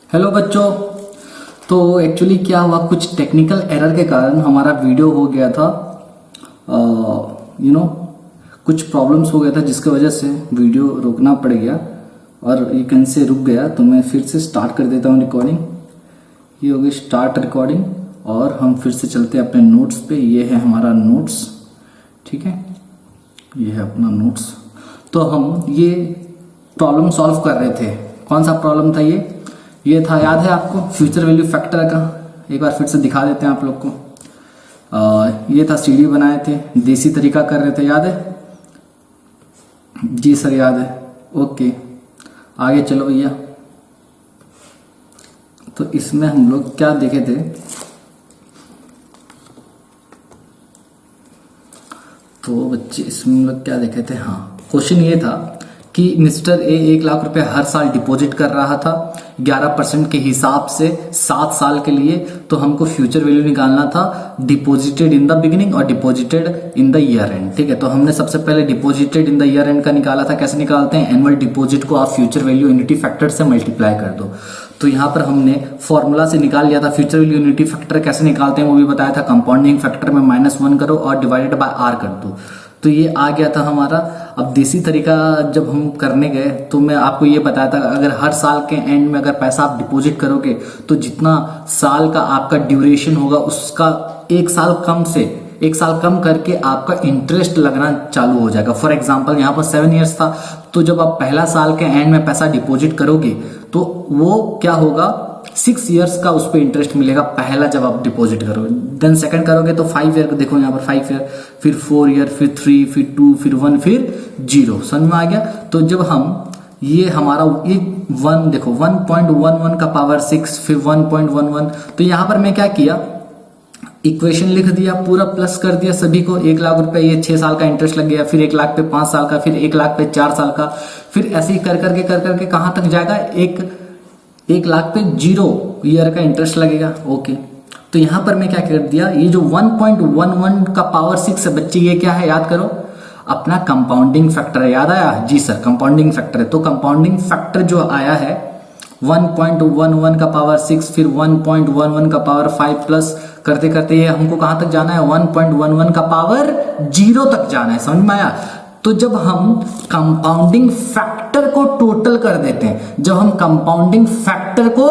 Hello बच्चों। तो actually क्या हुआ, कुछ टेक्निकल एरर के कारण हमारा वीडियो हो गया था, कुछ प्रॉब्लम्स हो गया था जिसकी वजह से वीडियो रोकना पड़ गया और ये कहीं से रुक गया। तो मैं फिर से स्टार्ट कर देता हूँ रिकॉर्डिंग। ये हो गई स्टार्ट रिकॉर्डिंग और हम फिर से चलते हैं अपने नोट्स पे। ये है हमारा नोट्स, ठीक है, ये है अपना नोट्स। तो हम ये प्रॉब्लम सॉल्व कर रहे थे। कौन सा प्रॉब्लम था ये था, याद है आपको, फ्यूचर वैल्यू फैक्टर का। एक बार फिर से दिखा देते हैं आप लोग को। ये था, सीढ़ी बनाए थे, देसी तरीका कर रहे थे, याद है? जी सर याद है। ओके, आगे चलो भैया। तो इसमें हम लोग क्या देखे थे, तो बच्चे इसमें हम लोग क्या देखे थे, हाँ, क्वेश्चन ये था कि मिस्टर ए 1 लाख रुपए हर साल डिपॉजिट कर रहा था 11% के हिसाब से 7 साल के लिए। तो हमको फ्यूचर वैल्यू निकालना था डिपॉजिटेड इन द बिगिनिंग और deposited in the year and, ठीक है। तो हमने सबसे पहले deposited in the year and का निकाला था। कैसे निकालते हैं, एनुअल डिपॉजिट को आप फ्यूचर वैल्यू यूनिटी फैक्टर से मल्टीप्लाई कर दो। तो यहाँ पर हमने फॉर्मूला से निकाल लिया था। फ्यूचर वैल्यू यूनिटी फैक्टर कैसे निकालते हैं वो भी बताया था। कंपाउंडिंग फैक्टर में -1 करो और डिवाइडेड बाय आर कर दो। तो ये आ गया था हमारा। अब देसी तरीका जब हम करने गए तो मैं आपको ये बताया था, अगर हर साल के एंड में अगर पैसा आप डिपॉजिट करोगे तो जितना साल का आपका ड्यूरेशन होगा उसका 1 साल कम करके आपका इंटरेस्ट लगना चालू हो जाएगा। फॉर एग्जाम्पल यहाँ पर 7 इयर्स था, तो जब आप पहला साल के एंड में पैसा डिपॉजिट करोगे तो वो क्या होगा, 6 इयर्स का उस पर इंटरेस्ट मिलेगा पहला जब आप डिपॉजिट करोगे। देन सेकंड करोगे तो 5 ईयर, देखो यहाँ पर 5 ईयर, फिर 4 ईयर, फिर 3, फिर 2, फिर 1, फिर 0। समझ में आ गया? तो जब हम ये हमारा ये 1 देखो 1.11 का पावर 6, फिर 1.11, तो यहाँ पर मैं क्या किया, इक्वेशन लिख दिया, पूरा प्लस कर दिया सभी को। 1 लाख रुपए, ये 6 साल का इंटरेस्ट लग गया, फिर 1 लाख पे 5 साल का, फिर 1 लाख पे 4 साल का, फिर ऐसे ही कर करके कहां तक जाएगा, 1 लाख पे 0 ईयर का इंटरेस्ट लगेगा। ओके, तो यहां पर मैं क्या कर दिया, ये जो 1.11 का पावर 6 है बच्चे, ये क्या है याद करो, अपना कंपाउंडिंग फैक्टर है। याद आया? जी सर, कंपाउंडिंग फैक्टर है। तो कंपाउंडिंग फैक्टर जो आया है 1.11 का पावर 6, फिर 1.11 का पावर 5 प्लस करते करते ये हमको कहां तक जाना है, 1.11 का पावर 0 तक जाना है। समझ में आया? तो जब हम कंपाउंडिंग फैक्टर को टोटल कर देते हैं, जब हम कंपाउंडिंग फैक्टर को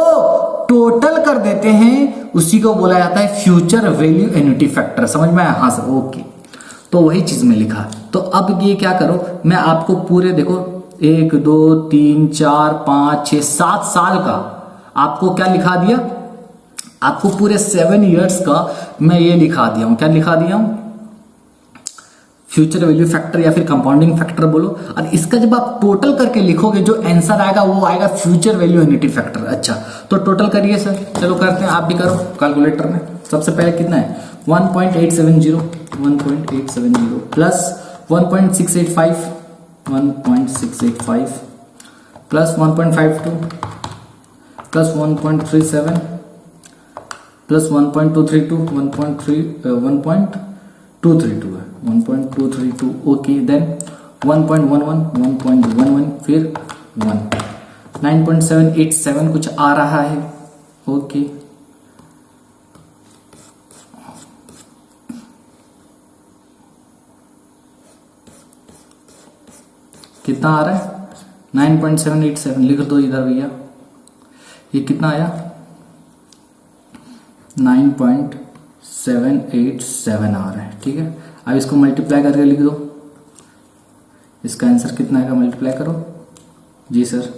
टोटल कर देते हैं, उसी को बोला जाता है फ्यूचर वैल्यू एन्युटी फैक्टर। समझ में आया? हाँ सर, ओके। तो वही चीज में लिखा। तो अब ये क्या करो, मैं आपको पूरे देखो 1 2 3 4 5 6 7 साल का आपको क्या लिखा दिया, आपको पूरे 7 इयर्स का मैं ये लिखा दिया हूं। क्या लिखा दिया हूं? फ्यूचर वैल्यू फैक्टर या फिर कंपाउंडिंग फैक्टर बोलो। और इसका जब आप टोटल करके लिखोगे जो आंसर आएगा वो आएगा फ्यूचर वैल्यू यूनिटी फैक्टर। अच्छा, तो टोटल करिए सर, चलो करते हैं, आप भी करो कैलकुलेटर में। सबसे पहले कितना है, 1.870 प्लस 1.685 प्लस 1.52 प्लस 1.37 प्लस 1.232 1.232 है, 1.232। ओके, देन 1.11 फिर 1 9.787 कुछ आ रहा है। ओके, कितना आ रहा है, 9.787 लिख दो इधर भैया। ये कितना आया, 9.787 आ रहा है, ठीक है। अब इसको मल्टीप्लाई करके लिख दो, इसका आंसर कितना आएगा, मल्टीप्लाई करो। जी सर,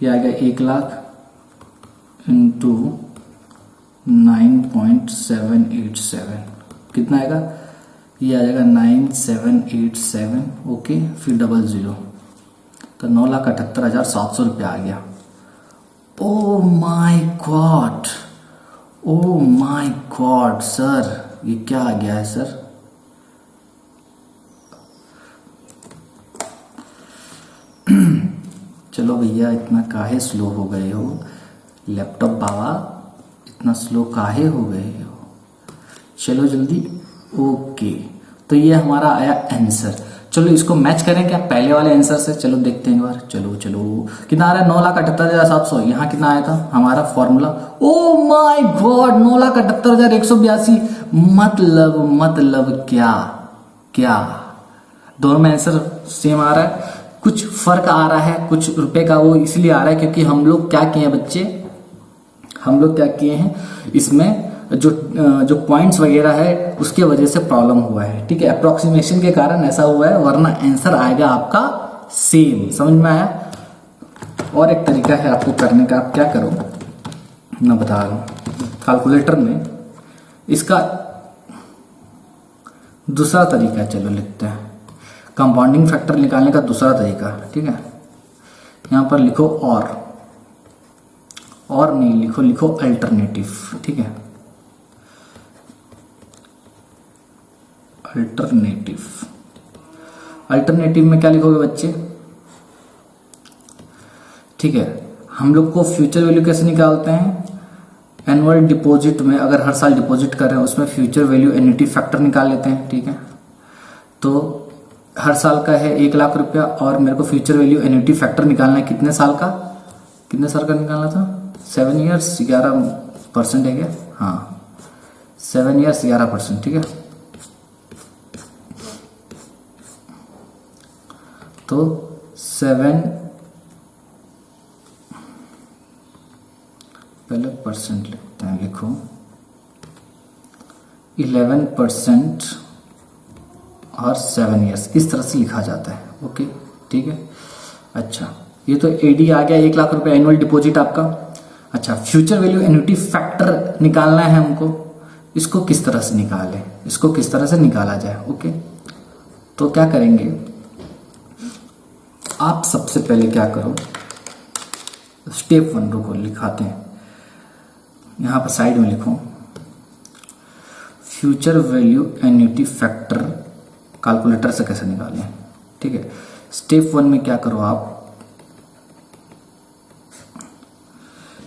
ये आएगा 1 लाख इंटू 9.787, कितना आएगा, ये आ जाएगा 9787। ओके, फिर 00, तो 9,78,700 रुपया आ गया। ओ my God, O my God sir, ये क्या आ गया है सर? चलो भैया, इतना काहे स्लो हो गए हो, लैपटॉप बाबा इतना स्लो काहे हो गए हो, चलो जल्दी। ओके, तो ये हमारा आया आंसर। चलो इसको मैच करें क्या पहले वाले आंसर से, चलो देखते हैं एक बार। चलो चलो कितना आ रहा है, 9,78,700। यहाँ कितना आया था हमारा फॉर्मूला, ओ माय गॉड 9,78,182। मतलब क्या क्या दोनों में आंसर सेम आ रहा है, कुछ फर्क आ रहा है, कुछ रुपए का वो इसलिए आ रहा है क्योंकि हम लोग क्या किए हैं बच्चे, हम लोग क्या किए हैं इसमें जो पॉइंट्स वगैरह है उसके वजह से प्रॉब्लम हुआ है, ठीक है, अप्रोक्सीमेशन के कारण ऐसा हुआ है, वरना आंसर आएगा आपका सेम। समझ में आया। और एक तरीका है आपको करने का, आप क्या करो मैं बता रहा हूं, कैलकुलेटर में इसका दूसरा तरीका है, चलो लिखते हैं कंपाउंडिंग फैक्टर निकालने का दूसरा तरीका, ठीक है। यहां पर लिखो और नहीं लिखो, लिखो अल्टरनेटिव, ठीक है, अल्टरनेटिव में क्या लिखोगे बच्चे, ठीक है। हम लोग को फ्यूचर वैल्यू कैसे निकालते हैं, एनुअल डिपॉजिट में अगर हर साल डिपॉजिट कर रहे हैं उसमें फ्यूचर वैल्यू एन्युटी फैक्टर निकाल लेते हैं, ठीक है। तो हर साल का है 1,00,000 रुपया और मेरे को फ्यूचर वैल्यू एन्युटी फैक्टर निकालना है कितने साल का निकालना था, 7 ईयर्स 11% है क्या, हाँ 7 ईयर्स 11%, ठीक है। तो 7 पहले परसेंट लिखते हैं, लिखो 11% और 7 ईयर्स, इस तरह से लिखा जाता है, ओके ठीक है। अच्छा ये तो एडी आ गया, 1,00,000 रुपए एनुअल डिपॉजिट आपका। अच्छा फ्यूचर वैल्यू एन्युटी फैक्टर निकालना है हमको, इसको किस तरह से निकालें, इसको किस तरह से निकाला जाए, ओके। तो क्या करेंगे आप, सबसे पहले क्या करो, स्टेप 1 रुको लिखाते हैं, यहां पर साइड में लिखो future value annuity factor calculator से कैसे निकालें, ठीक है। स्टेप 1 में क्या करो आप,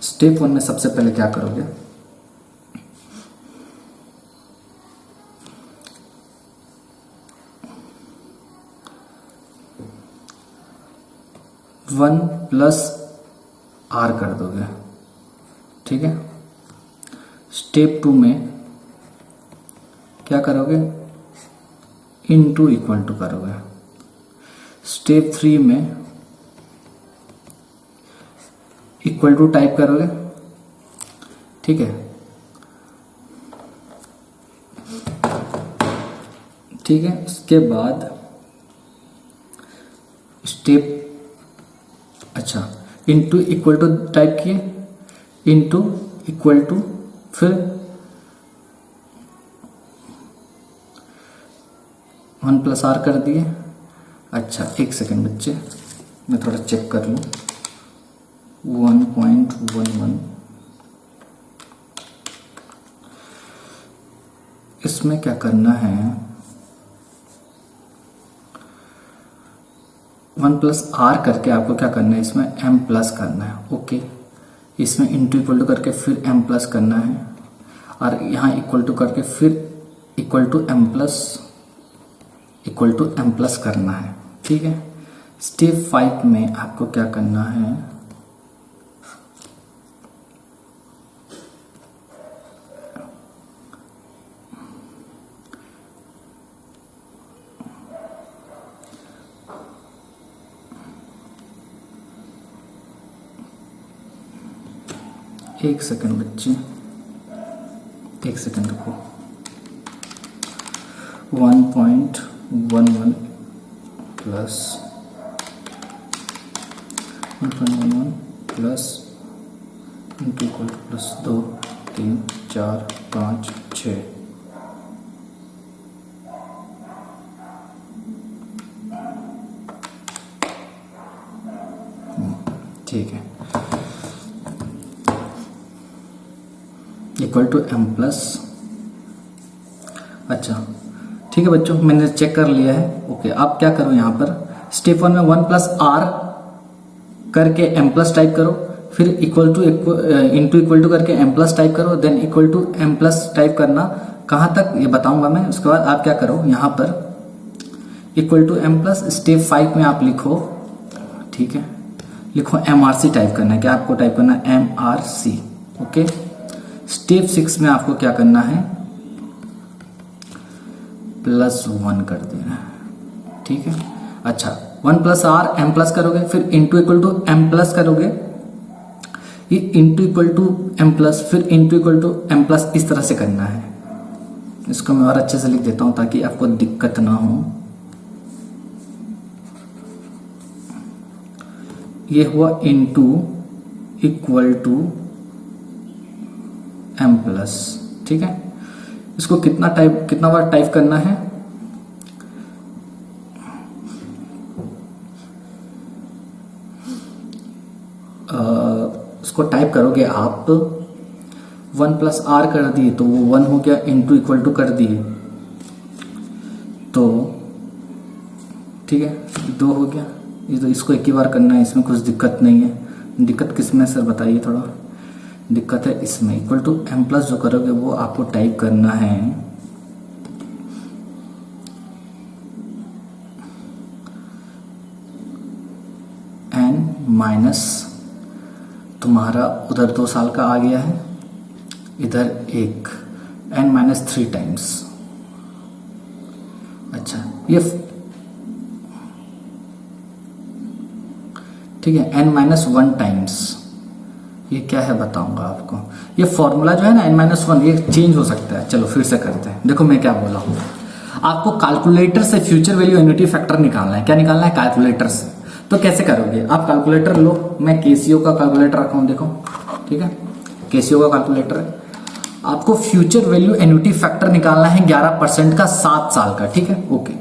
स्टेप 1 में सबसे पहले क्या करोगे, वन प्लस आर कर दोगे, ठीक है। स्टेप 2 में क्या करोगे, इनटू इक्वल टू करोगे। स्टेप 3 में इक्वल टू टाइप करोगे, ठीक है, ठीक है। उसके बाद स्टेप, अच्छा इनटू इक्वल टू टाइप किए, इनटू इक्वल टू, फिर 1 प्लस आर कर दिए। अच्छा एक सेकेंड बच्चे मैं थोड़ा चेक कर लूं, 1.11 इसमें क्या करना है, 1 प्लस आर करके आपको क्या करना है, इसमें m प्लस करना है, ओके। इसमें इंटू इक्वल टू करके फिर m प्लस करना है, और यहाँ इक्वल टू करके फिर इक्वल टू m प्लस करना है, ठीक है। स्टेप 5 में आपको क्या करना है, एक सेकंड बच्चे, एक सेकंड रुको, 1.11 plus 1.11 plus into equal plus 2 3 4 5 6, ठीक है, इक्वल टू m प्लस। अच्छा ठीक है बच्चों, मैंने चेक कर लिया है, ओके। आप क्या करो यहाँ पर स्टेप 1 में 1 प्लस आर करके m प्लस टाइप करो, फिर equal to into equal to करके m प्लस टाइप करो, then equal to m plus type करना, कहाँ तक ये बताऊंगा मैं। उसके बाद आप क्या करो, यहाँ पर equal to M plus. Step 5 में आप लिखो, ठीक है, लिखो MRC टाइप करना है। क्या आपको टाइप करना है? MRC। ओके। स्टेप 6 में आपको क्या करना है? +1 कर देना है, ठीक है। अच्छा, 1 प्लस आर एम प्लस करोगे, फिर into equal to M plus करोगे, ये into equal to M plus, फिर into equal to M plus, इस तरह से करना है। इसको मैं और अच्छे से लिख देता हूं ताकि आपको दिक्कत ना हो। ये हुआ into equal to M plus, ठीक है। इसको कितना बार टाइप करना है? इसको टाइप करोगे आप, 1 प्लस आर कर दिए तो वो 1 हो गया, इंटू इक्वल टू कर दिए तो ठीक है 2 हो गया। ये तो इसको एक ही बार करना है, इसमें कुछ दिक्कत नहीं है। दिक्कत किसमें सर बताइए थोड़ा? दिक्कत है इसमें। इक्वल टू एम प्लस जो करोगे वो आपको टाइप करना है एन माइनस, तुम्हारा उधर 2 साल का आ गया है, इधर 1, n माइनस 3 टाइम्स। अच्छा, ये ठीक है, n माइनस 1 टाइम्स। ये क्या है बताऊंगा आपको। ये फॉर्मूला जो है ना n माइनस 1, ये चेंज हो सकता है। चलो फिर से करते हैं। देखो मैं क्या बोला हूं, आपको कैलकुलेटर से फ्यूचर वैल्यू एन्युटी फैक्टर निकालना है। क्या निकालना है? कैलकुलेटर से। तो कैसे करोगे आप? कैलकुलेटर लो, मैं केसीओ का कैलकुलेटर रखा हूं, देखो, ठीक है, केसीओ का कैलकुलेटर है। आपको फ्यूचर वैल्यू एन्युटी फैक्टर निकालना है 11% का 7 साल का, ठीक है। ओके,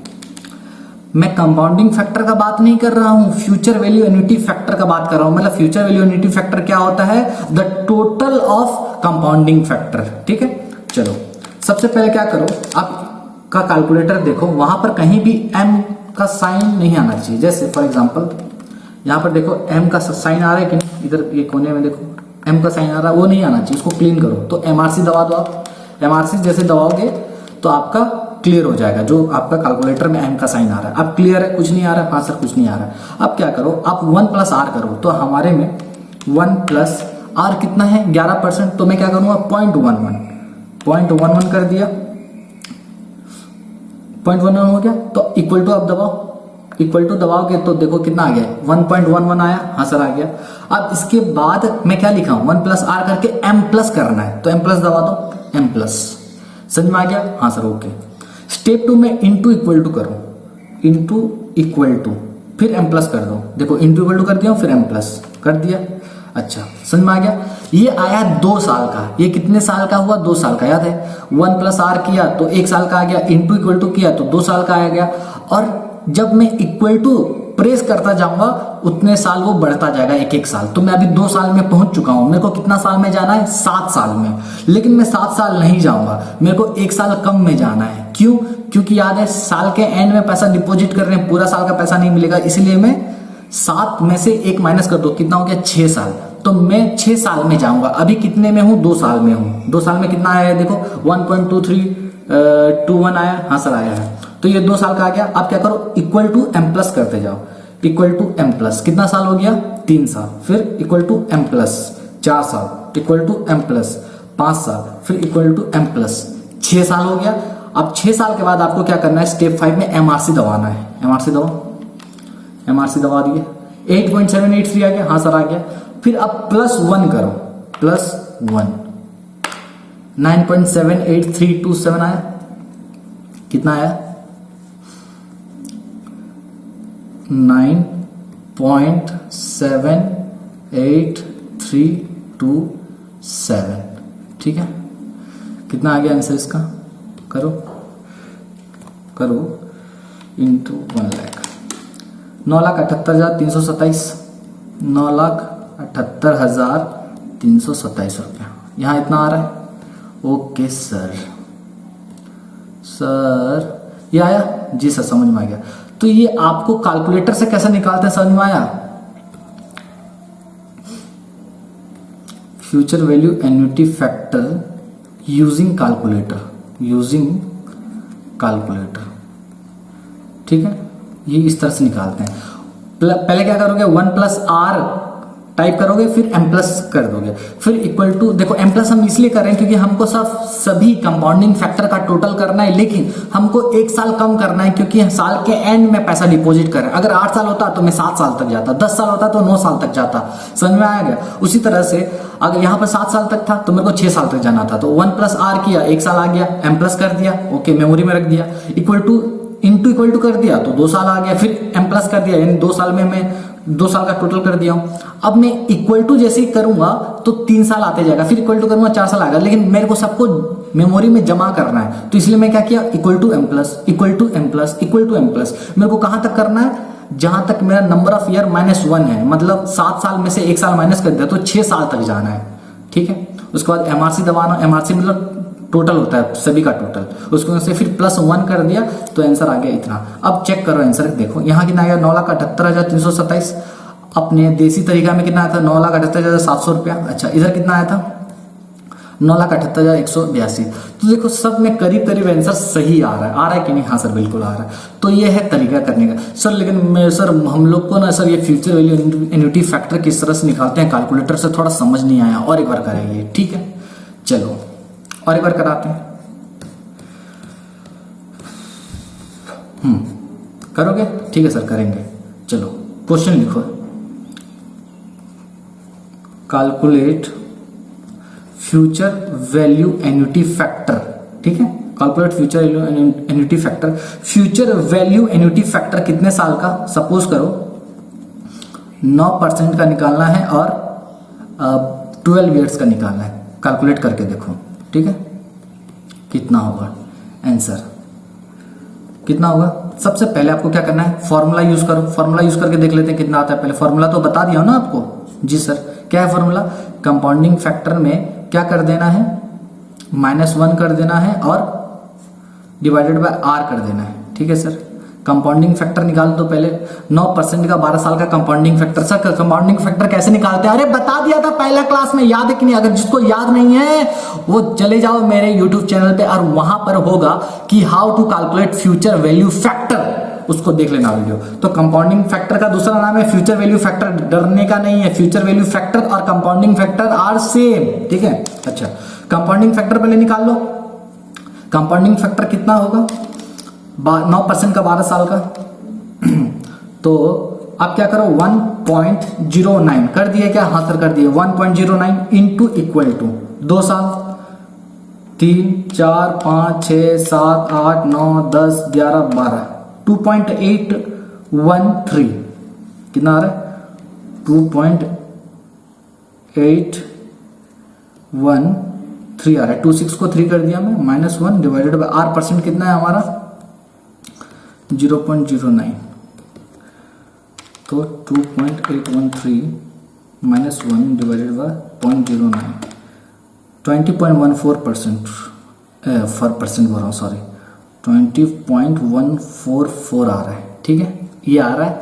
मैं कंपाउंडिंग फैक्टर का बात नहीं कर रहा हूं, फ्यूचर वैल्यू एन्युटी फैक्टर का बात कर रहा हूं। मतलब फ्यूचर वैल्यू एन्युटी फैक्टर क्या होता है? The total of compounding factor, ठीक है। चलो सबसे पहले क्या करो, आपका कैलकुलेटर देखो, वहां पर कहीं भी m का साइन नहीं आना चाहिए। जैसे फॉर एग्जांपल यहां पर देखो m का साइन आ रहा है कि नहीं, इधर ये कोने में देखो m का साइन आ रहा है, वो नहीं आना चाहिए, उसको क्लीन करो। तो MRC दबा दो आप। MRC जैसे दबाओगे तो आपका क्लियर हो जाएगा, जो आपका कैलकुलेटर में m का साइन आ रहा है। अब क्लियर है, कुछ नहीं आ रहा है? हाँ सर कुछ नहीं आ रहा है। अब क्या करो, आप 1 प्लस आर करो। तो हमारे में 1 प्लस आर कितना है? 11%। तो मैं क्या करूंगा? 0.11 कर दिया, 0.11 हो गया। तो इक्वल टू अब दबाओ, इक्वल टू दबाओगे तो देखो कितना आ गया, 1.11 आया। हाँ सर आ गया। अब इसके बाद मैं क्या लिखा हूं? 1 प्लस आर करके m प्लस करना है, तो m प्लस दबा दो, m प्लस। समझ में आ गया? हाँ सर ओके। स्टेप 2 में इंटू इक्वल टू करो, इंटू इक्वल टू, फिर m प्लस कर दो। देखो इंटू इक्वल टू कर दिया, फिर m प्लस कर दिया। अच्छा समझ में आ गया? ये आया 2 साल का। ये कितने साल का हुआ? 2 साल का। याद है 1 प्लस आर किया तो 1 साल का आ गया, इंटू इक्वल टू किया तो 2 साल का आ गया। और जब मैं इक्वल टू प्रेस करता जाऊंगा उतने साल वो बढ़ता जाएगा, 1-1 साल। तो मैं अभी 2 साल में पहुंच चुका हूं। मेरे को कितना साल में जाना है? 7 साल में। लेकिन मैं 7 साल नहीं जाऊंगा, मेरे को 1 साल कम में जाना है। क्यों? क्योंकि याद है साल के एंड में पैसा डिपॉजिट कर रहे हैं, पूरा साल का पैसा नहीं मिलेगा, इसलिए मैं 7 में से 1 माइनस कर दो, कितना हो गया? 6 साल। तो मैं 6 साल में जाऊंगा। अभी कितने में हूं? 2 साल में हूं। 2 साल में कितना आया है? देखो 1.2321 आया। हाँ सर आया है। तो ये 2 साल का आ गया। अब क्या करो? इक्वल टू एम प्लस करते जाओ, इक्वल टू एम प्लस। कितना साल हो गया? 3 साल। फिर इक्वल टू एम प्लस 4 साल, इक्वल टू एम प्लस 5 साल, फिर इक्वल टू एम प्लस 6 साल हो गया। अब 6 साल के बाद आपको क्या करना है? स्टेप 5 में MRC दबाना है। MRC दबाओ, MRC दबा दिए, 8.783 आ गया। हाँ सर आ गया। फिर अब +1 करो, +1, 9.78327 आया। कितना आया? 9.78327। ठीक है, कितना आ गया आंसर इसका? करो करो, इंटू 1 लाख, 9,78,327, 9,78,327 रुपया। यहाँ इतना आ रहा है। ओके सर, सर ये आया? जी सर समझ में आ गया। तो ये आपको कैलकुलेटर से कैसे निकालते हैं समझ में आया? Future value annuity factor using calculator, using calculator. ठीक है, ये इस तरह से निकालते हैं। पहले क्या करोगे, 1 प्लस आर टाइप करोगे, फिर m प्लस कर दोगे, फिर इक्वल टू, देखो m प्लस हम इसलिए कर रहे हैं क्योंकि हमको सभी कंपाउंडिंग फैक्टर का टोटल करना है, लेकिन हमको 1 साल कम करना है क्योंकि साल के एंड में पैसा डिपॉजिट कर रहे हैं। अगर 8 साल होता तो मैं 7 साल तक जाता, 10 साल होता तो 9 साल तक जाता। समझ में आया गया? उसी तरह से अगर यहाँ पर 7 साल तक था तो मेरे को 6 साल तक जाना था, तो 1 प्लस आर किया, 1 साल आ गया, m प्लस कर दिया, ओके मेमोरी में रख दिया, equal to into equal to कर दिया तो 2 साल आ गया, फिर m प्लस कर दिया, यानी 2 साल में मैं 2 साल का टोटल कर दिया हूं। अब मैं इक्वल टू जैसे ही करूंगा तो 3 साल आते जाएगा, फिर इक्वल टू करूंगा 4 साल आएगा, लेकिन मेरे को सबको मेमोरी में जमा करना है, तो इसलिए मैं क्या किया, equal to m plus, equal to m plus, equal to m plus. मेरे को कहां तक करना है, जहां तक मेरा नंबर ऑफ ईयर -1 है, मतलब 7 साल में से 1 साल माइनस कर दिया तो 6 साल तक जाना है। ठीक है, उसके बाद MRC दबाना, MRC मतलब टोटल होता है सभी का टोटल, उसको से फिर +1 कर दिया तो आंसर आ गया इतना। अब चेक करो आंसर, देखो यहाँ कितना आया, 9,78,327। अपने देसी तरीका में कितना आया था, 9,78,700 रुपया। अच्छा, इधर कितना आया था, 9,78,182। तो देखो सब में करीब करीब आंसर सही आ रहा है कि नहीं? हाँ सर बिल्कुल आ रहा है। तो ये है तरीका करने का सर। लेकिन सर हम लोग को ना सर ये फ्यूचर वैल्यू एन्युटी फैक्टर किस तरह से निकालते हैं कैलकुलेटर से थोड़ा समझ नहीं आया, और एक बार करेंगे, ठीक है? चलो और एक बार कराते हैं। करोगे? ठीक है सर करेंगे। चलो क्वेश्चन लिखो, calculate future value annuity factor. ठीक है, calculate future value annuity factor. Future value annuity factor कितने साल का, सपोज करो 9% का निकालना है और 12 ईयर्स का निकालना है। कैलकुलेट करके देखो, ठीक है, कितना होगा आंसर, कितना होगा। सबसे पहले आपको क्या करना है, फॉर्मूला यूज करो। फॉर्मूला यूज करके देख लेते हैं कितना आता है। पहले फॉर्मूला तो बता दिया ना आपको। जी सर, क्या है फॉर्मूला? कंपाउंडिंग फैक्टर में क्या कर देना है, -1 कर देना है और डिवाइडेड बाय r कर देना है। ठीक है सर, कंपाउंडिंग फैक्टर निकाल दो पहले। 9% का 12 साल का compounding factor. Sir compounding factor कैसे निकालते हैं? अरे बता दिया था पहला क्लास में, याद है कि नहीं? अगर जिसको याद नहीं है वो चले जाओ मेरे यूट्यूब चैनल पे और वहां पर होगा कि how to calculate future value factor, उसको देख लेना वीडियो। तो कंपाउंडिंग फैक्टर का दूसरा नाम है फ्यूचर वैल्यू फैक्टर, डरने का नहीं है। फ्यूचर वैल्यू फैक्टर और कंपाउंडिंग फैक्टर आर सेम, ठीक है? अच्छा, कंपाउंडिंग फैक्टर पहले निकाल लो। कंपाउंडिंग फैक्टर कितना होगा, 9% का 12 साल का। तो आप क्या करो, 1.09 कर दिए क्या? हाँ सर कर दिए। 1.09 इंटू इक्वल टू 2 साल, 3, 4, 5, 6, 7, 8, 9, 10, 11, 12, 2.813 कितना आ रहा है? 2.813 आ रहा है। 26 को 3 कर दिया मैं, -1 डिवाइडेड बाय r परसेंट कितना है हमारा, 0.09। तो 2.813 -1 डिवाइडेड बाय 0.09, 20.14% परसेंट बोल रहा हूँ, सॉरी 20.144 आ रहा है। ठीक है, ये आ रहा है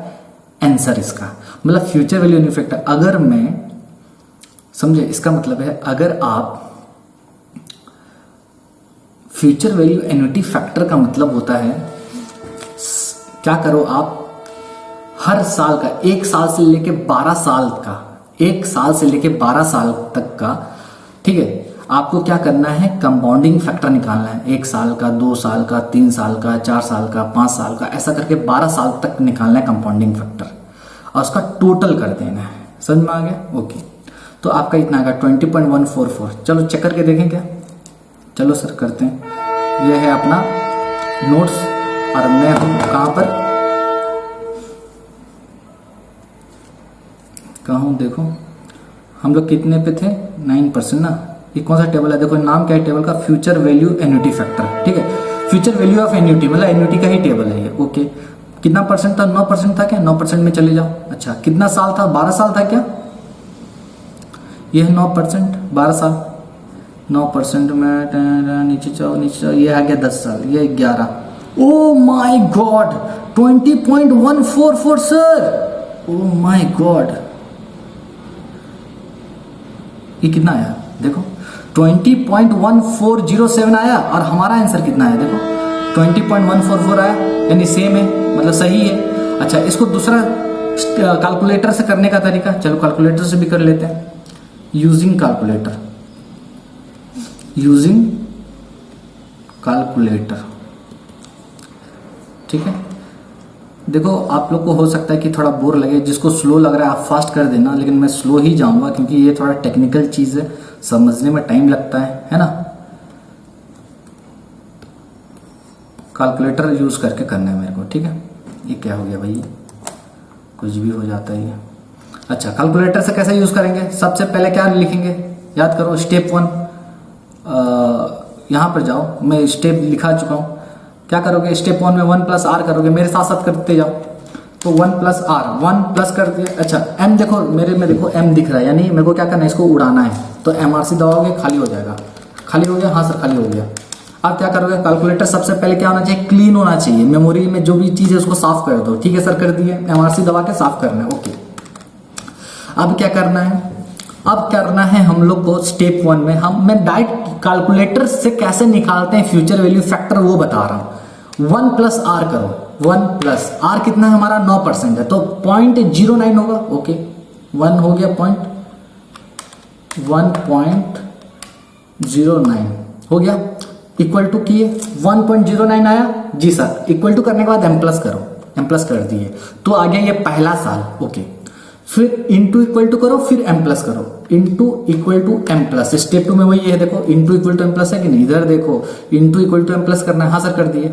आंसर इसका। मतलब फ्यूचर वैल्यू एन्युटी फैक्टर, अगर मैं समझे, इसका मतलब है अगर आप फ्यूचर वैल्यू एन्युटी फैक्टर का मतलब होता है, क्या करो आप हर साल का, 1 साल से लेके 12 साल का, 1 साल से लेके 12 साल तक का, ठीक है, आपको क्या करना है, कंपाउंडिंग फैक्टर निकालना है। 1 साल का, 2 साल का, 3 साल का, 4 साल का, 5 साल का, ऐसा करके 12 साल तक निकालना है कंपाउंडिंग फैक्टर और उसका टोटल कर देना है। समझ में आ गया? ओके, तो आपका इतना आएगा 20.144। चलो चेक करके देखें क्या। चलो सर करते हैं। यह है अपना नोट्स और मैं हूं कहां पर, कहां हूं, देखो हम लोग कितने पे थे, 9% ना। ये कौन सा टेबल है, देखो नाम क्या है टेबल का, फ्यूचर वैल्यू एन्युटी फैक्टर। ठीक है, फ्यूचर वैल्यू ऑफ एन्युटी मतलब एन्युटी का ही टेबल है ये। ओके, कितना परसेंट था, 9% था क्या? 9% में चले जाओ। अच्छा, कितना साल था, 12 साल था क्या? ये है 9%, 12 साल, 9% में नीचे जाओ, नीचे जाओ, ये आ गया 10 साल, ये 11। ओ माई गॉड, 20.144 सर, ओ माई गॉड, ये कितना आया देखो, 20.1407 आया और हमारा आंसर कितना है देखो, 20.144 आया, यानी सेम है, मतलब सही है। अच्छा, इसको दूसरा कैलकुलेटर से करने का तरीका, चलो कैलकुलेटर से भी कर लेते हैं। यूजिंग कैलकुलेटर, यूजिंग कैलकुलेटर, ठीक है। देखो आप लोग को हो सकता है कि थोड़ा बोर लगे, जिसको स्लो लग रहा है आप फास्ट कर देना, लेकिन मैं स्लो ही जाऊंगा क्योंकि ये थोड़ा टेक्निकल चीज है, समझने में टाइम लगता है ना। कैलकुलेटर यूज करके करना है मेरे को, ठीक है। ये क्या हो गया भाई, कुछ भी हो जाता है ये। अच्छा, कैलकुलेटर से कैसे यूज करेंगे, सबसे पहले क्या लिखेंगे, याद करो, स्टेप 1। यहां पर जाओ, मैं स्टेप लिखा चुका हूं। क्या करोगे, स्टेप 1 में 1 प्लस आर करोगे, मेरे साथ साथ करते जाओ। तो 1 प्लस आर, 1 प्लस कर दिया। अच्छा, एम देखो मेरे में, देखो एम दिख रहा है, यानी मेरे को क्या करना है, इसको उड़ाना है। तो एमआरसी दबाओगे, खाली हो जाएगा। खाली हो गया, हाँ सर खाली हो गया। अब क्या करोगे, कैलकुलेटर सबसे पहले क्या होना चाहिए, क्लीन होना चाहिए। मेमोरी में जो भी चीज है उसको साफ कर दो। ठीक है सर, कर दिए। एमआरसी दबा के साफ करना है, ओके। अब क्या करना है, अब करना है हम लोग को स्टेप 1 में, मैं डायरेक्ट कैलकुलेटर से कैसे निकालते हैं फ्यूचर वैल्यू फैक्टर वो बता रहा हूं। 1 प्लस आर करो, 1 प्लस आर कितना है हमारा, 9% है, तो 0.09 होगा, ओके। 1 हो गया, 1.09 हो गया, इक्वल टू किए, 1.09 आया जी सर। इक्वल टू करने के बाद एम प्लस करो, एम प्लस कर दिए तो आ गया ये पहला साल, ओके। फिर इंटू इक्वल टू करो, फिर एम प्लस करो, into equal to M plus. Step 2 में वही है, देखो into equal to M plus है कि नहीं, इधर देखो into equal to M plus करना है, हाँ सर कर दिए।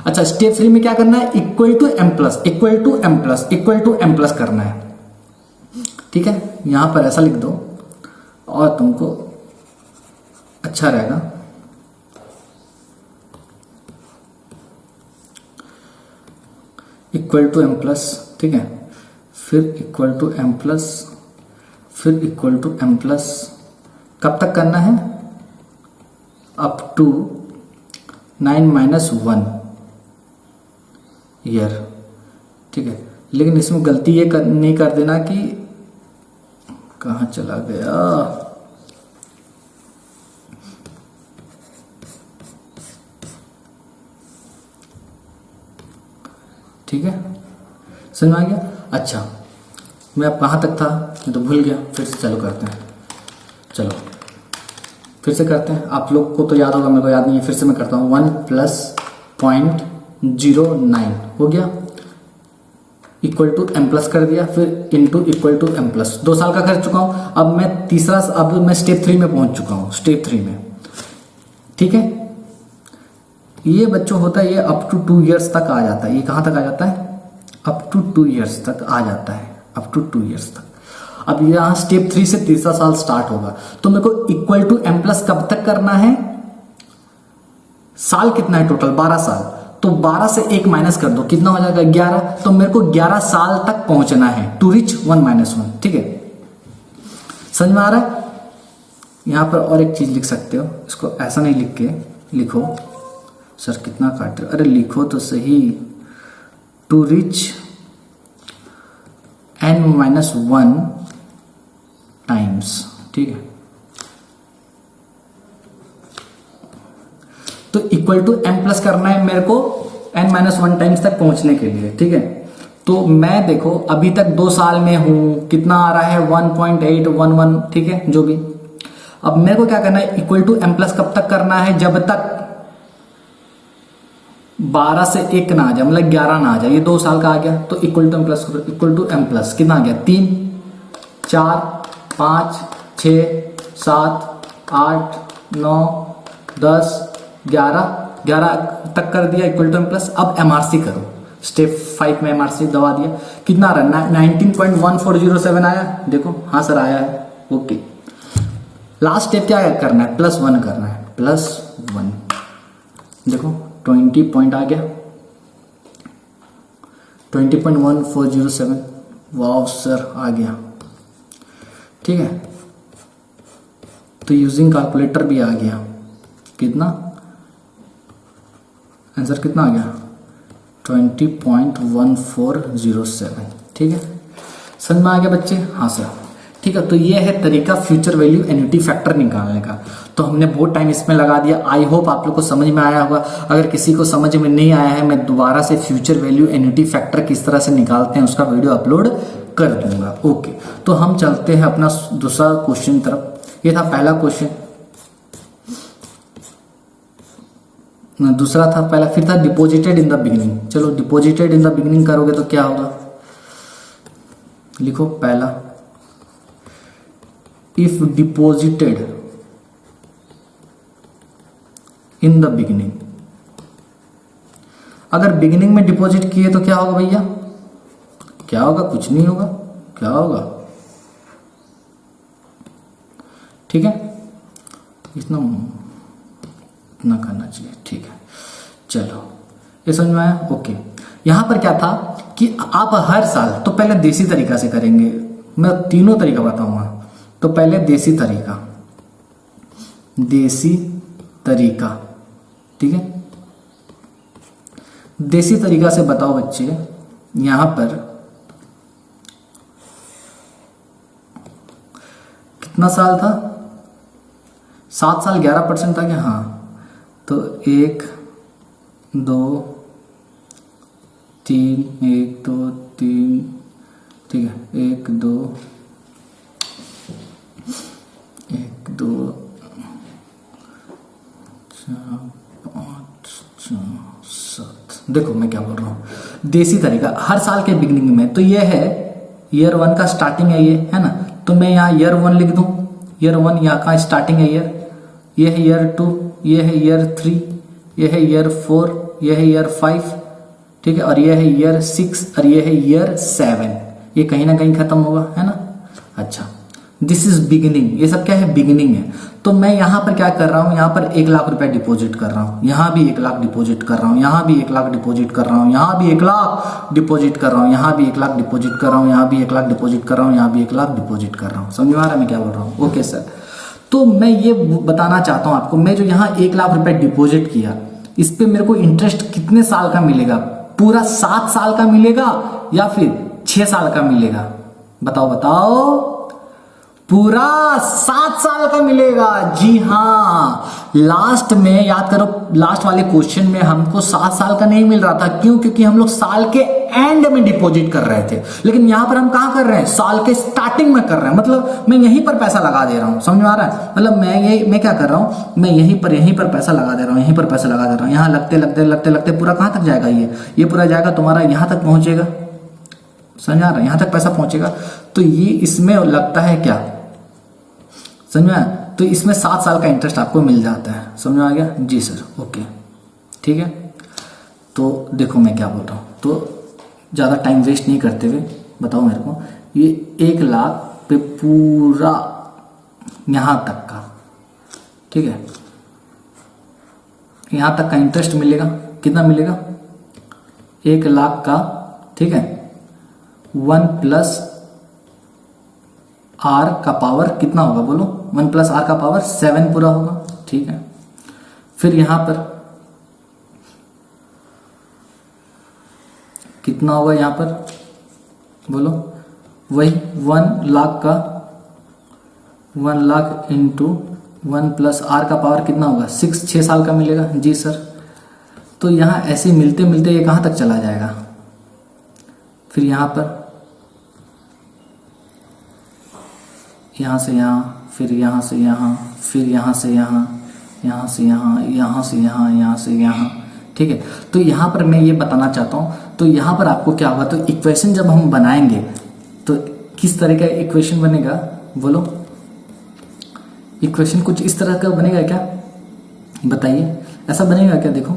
अच्छा, स्टेप 3 में क्या करना है, equal to M plus, equal to M plus, equal to M plus करना है, ठीक है। यहां पर ऐसा लिख दो और तुमको अच्छा रहेगा। इक्वल टू एम प्लस, ठीक है, फिर इक्वल टू एम प्लस, फिर इक्वल टू एम प्लस। कब तक करना है, अप टू 9 - 1 ईयर, ठीक है। लेकिन इसमें गलती ये नहीं कर देना कि कहां चला गया, ठीक है, समझ में आ गया। अच्छा, मैं अब कहाँ तक था, मैं तो भूल गया, फिर से चालू करते हैं। चलो फिर से करते हैं, आप लोग को तो याद होगा, मेरे को याद नहीं है, फिर से मैं करता हूँ। 1 प्लस 0.09 हो गया, इक्वल टू एम प्लस कर दिया, फिर into equal to M plus. 2 साल का कर चुका हूँ। अब मैं स्टेप 3 में पहुंच चुका हूँ, स्टेप 3 में, ठीक है। ये बच्चों होता है, ये अप टू 2 ईयर्स तक आ जाता है। ये कहां तक आ जाता है, अप टू 2 ईयर्स तक आ जाता है, अप टू 2 ईयर्स तक। अब यहां स्टेप 3 से तीसरा साल स्टार्ट होगा, तो मेरे को इक्वल टू एम प्लस कब तक करना है, साल कितना है टोटल, 12 साल, तो 12 से 1 माइनस कर दो, कितना हो जाएगा, 11। तो मेरे को 11 साल तक पहुंचना है, टू रिच 1 - 1, ठीक है। समझ में आ रहा है। यहां पर और एक चीज लिख सकते हो, इसको ऐसा नहीं लिख के लिखो, सर कितना काट रहे, अरे लिखो तो सही, टू रिच n-1 टाइम्स, ठीक है। तो इक्वल टू एम प्लस करना है मेरे को n-1 टाइम्स तक पहुंचने के लिए, ठीक है। तो मैं देखो अभी तक 2 साल में हूं, कितना आ रहा है 1.811, ठीक है, जो भी। अब मेरे को क्या करना है, इक्वल टू एम प्लस कब तक करना है, जब तक 12 से 1 ना आ जाए, मतलब 11 ना आ जाए। ये 2 साल का आ गया, तो equal to M plus, equal to M plus कितना आ गया, 3, 4, 5, 6, 7, 8, 9, 10, 11 तक कर दिया, इक्वल टू एम प्लस। अब एमआरसी करो, स्टेप 5 में एमआरसी दबा दिया, कितना आ रहा है, 19.1407 आया, देखो हाँ सर आया है, ओके। लास्ट स्टेप क्या करना है, +1 करना है, +1, देखो 20 पॉइंट आ गया, 20.1407, वाह सर आ गया, ठीक है। तो यूजिंग कैलकुलेटर भी आ गया, कितना आंसर कितना आ गया, 20.1407, ठीक है। समझ में आ गया बच्चे, हाँ सर, ठीक है, तो ये है तरीका फ्यूचर वैल्यू एन्युटी फैक्टर निकालने का। तो हमने बहुत टाइम इसमें लगा दिया। आई होप आप लोग को समझ में आया होगा। अगर किसी को समझ में नहीं आया है, मैं दोबारा से फ्यूचर वैल्यू एन्युटी फैक्टर किस तरह से निकालते हैं उसका वीडियो अपलोड कर दूंगा। ओके, तो हम चलते हैं अपना दूसरा क्वेश्चन तरफ। ये था पहला क्वेश्चन, दूसरा था पहला, फिर था डिपोजिटेड इन द बिगिनिंग। चलो डिपोजिटेड इन द बिगिनिंग करोगे तो क्या होगा, लिखो पहला, if deposited in the beginning. अगर बिगिनिंग में डिपॉजिट किए तो क्या होगा भैया, क्या होगा, कुछ नहीं होगा, क्या होगा, ठीक है, इतना करना चाहिए, ठीक है। चलो ये समझ में आया। ओके, यहां पर क्या था कि आप हर साल, तो पहले देसी तरीका से करेंगे, मैं तीनों तरीका बताऊंगा। तो पहले देसी तरीका, देसी तरीका, ठीक है, देसी तरीका से बताओ बच्चे। यहां पर कितना साल था, 7 साल 11% था क्या, हाँ, तो 1 2 3, 1 2 3, ठीक है, 1 2 1 2 4 5 6 7। देखो मैं क्या बोल रहा हूं, देसी तरीका हर साल के बिगिनिंग में। तो ये है ईयर 1 का स्टार्टिंग है, ये है ना, तो मैं यहाँ ईयर 1 लिख दूं, ईयर 1 यहाँ का स्टार्टिंग है ईयर, ये है ईयर 2, ये है ईयर 3, ये है ईयर 4, ये है ईयर 5, ठीक है, और ये है ईयर 6, और ये है ईयर 7। ये कहीं ना कहीं खत्म होगा, है ना। अच्छा, दिस इज बिगिनिंग, ये सब क्या है, बिगिनिंग है। तो मैं यहां पर क्या कर रहा हूं, यहां पर 1 लाख रुपए डिपॉजिट कर रहा हूं, यहां भी 1 लाख डिपॉजिट कर रहा हूं, यहां भी 1 लाख डिपॉजिट कर रहा हूं, यहां भी 1 लाख डिपॉजिट कर रहा हूं, यहां भी 1 लाख डिपॉजिट कर रहा हूं, यहां भी 1 लाख डिपॉजिट कर रहा हूं, यहां भी 1 लाख डिपॉजिट कर रहा हूं। समझ में आ रहा है मैं क्या बोल रहा हूं। ओके सर, तो मैं ये बताना चाहता हूं आपको, मैं जो यहाँ 1 लाख रुपए डिपॉजिट किया, इस पे मेरे को इंटरेस्ट कितने साल का मिलेगा, पूरा 7 साल का मिलेगा या फिर 6 साल का मिलेगा, बताओ बताओ। पूरा 7 साल का मिलेगा, जी हाँ। लास्ट में याद करो, लास्ट वाले क्वेश्चन में हमको 7 साल का नहीं मिल रहा था, क्यों, क्योंकि हम लोग साल के एंड में डिपॉजिट कर रहे थे। लेकिन यहां पर हम कहां कर रहे हैं, साल के स्टार्टिंग में कर रहे हैं, मतलब मैं यहीं पर पैसा लगा दे रहा हूं। समझ में आ रहा है, मतलब मैं क्या कर रहा हूं, मैं यहीं पर पैसा लगा दे रहा हूं, यहीं पर पैसा लगा दे रहा हूं। यहां लगते लगते लगते लगते पूरा कहां तक जाएगा, ये पूरा जाएगा तुम्हारा यहां तक पहुंचेगा। समझ आ रहा है, यहां तक पैसा पहुंचेगा। तो ये इसमें लगता है क्या, समझ में आया, तो इसमें 7 साल का इंटरेस्ट आपको मिल जाता है। समझ में आ गया, जी सर, ओके, ठीक है। तो देखो मैं क्या बोल रहा हूं, तो ज्यादा टाइम वेस्ट नहीं करते हुए बताओ मेरे को, ये 1 लाख पे पूरा यहां तक का, ठीक है, यहां तक का इंटरेस्ट मिलेगा, कितना मिलेगा, 1 लाख का, ठीक है, 1 प्लस आर का पावर कितना होगा बोलो, 1 प्लस आर का पावर 7 पूरा होगा, ठीक है। फिर यहां पर कितना होगा, यहां पर बोलो, वही 1 लाख का 1 लाख इंटू 1 प्लस आर का पावर कितना होगा, 6 साल का मिलेगा, जी सर। तो यहां ऐसे मिलते मिलते ये कहां तक चला जाएगा, फिर यहां पर यहां से यहां, फिर यहां से यहां, फिर यहां से यहां, यहां से यहां, यहां से यहां, यहां से यहां, ठीक है। तो यहां पर मैं ये बताना चाहता हूं, तो यहां पर आपको क्या होगा, तो इक्वेशन जब हम बनाएंगे तो किस तरह का इक्वेशन बनेगा बोलो, इक्वेशन कुछ इस तरह का बनेगा क्या, बताइए, ऐसा बनेगा क्या, देखो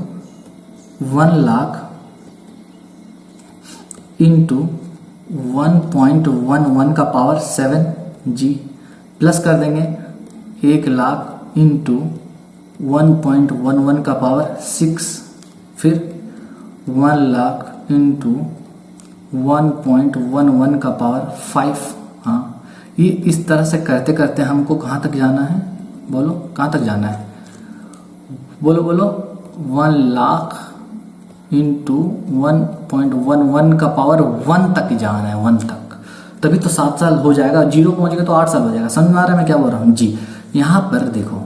1 लाख इंटू 1.11 का पावर 7 जी, प्लस कर देंगे 1 लाख इंटू 1.11 का पावर 6, फिर 1 लाख इंटू 1.11 का पावर 5। हाँ, ये इस तरह से करते करते हमको कहां तक जाना है, बोलो कहां तक जाना है, बोलो बोलो, 1 लाख इंटू 1.11 का पावर 1 तक जाना है, 1 तक। तभी तो 7 साल हो जाएगा, 0 पहुंचेगा तो 8 साल हो जाएगा। समझ में आ रहा है मैं क्या बोल रहा हूँ जी। यहाँ पर देखो,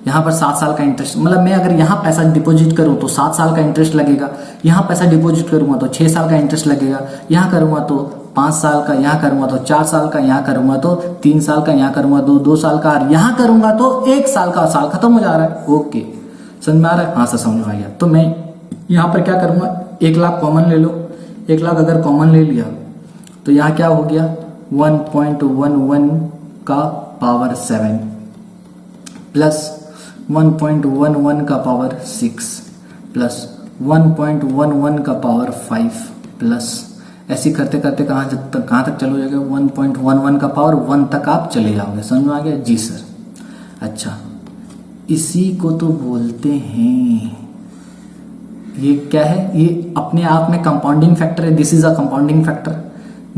यहाँ पर 7 साल का इंटरेस्ट, मतलब मैं अगर यहाँ पैसा डिपॉजिट करूँ तो 7 साल का इंटरेस्ट लगेगा, यहाँ पैसा डिपॉजिट करूंगा तो 6 साल का इंटरेस्ट लगेगा, यहाँ करूंगा तो 5 साल का, यहाँ करूंगा तो 4 साल का, यहाँ करूंगा तो 3 साल का, यहाँ करूंगा तो 2 साल का, और यहाँ करूंगा तो 1 साल का। साल खत्म हो जा रहा है। ओके, समझ में आ रहा है? हाँ सर समझ में आ गया। तो मैं यहाँ पर क्या करूंगा, 1 लाख कॉमन ले लो। 1 लाख अगर कॉमन ले लिया तो यहाँ क्या हो गया, 1.11 का पावर 7 प्लस 1.11 का पावर 6 प्लस 1.11 का पावर 5 प्लस, ऐसे करते करते कहाँ तक चलो जाएगा, 1.11 का पावर 1 तक आप चले जाओगे। समझ में आ गया जी सर। अच्छा, इसी को तो बोलते हैं, ये क्या है, ये अपने आप में कंपाउंडिंग फैक्टर है। This is a compounding factor,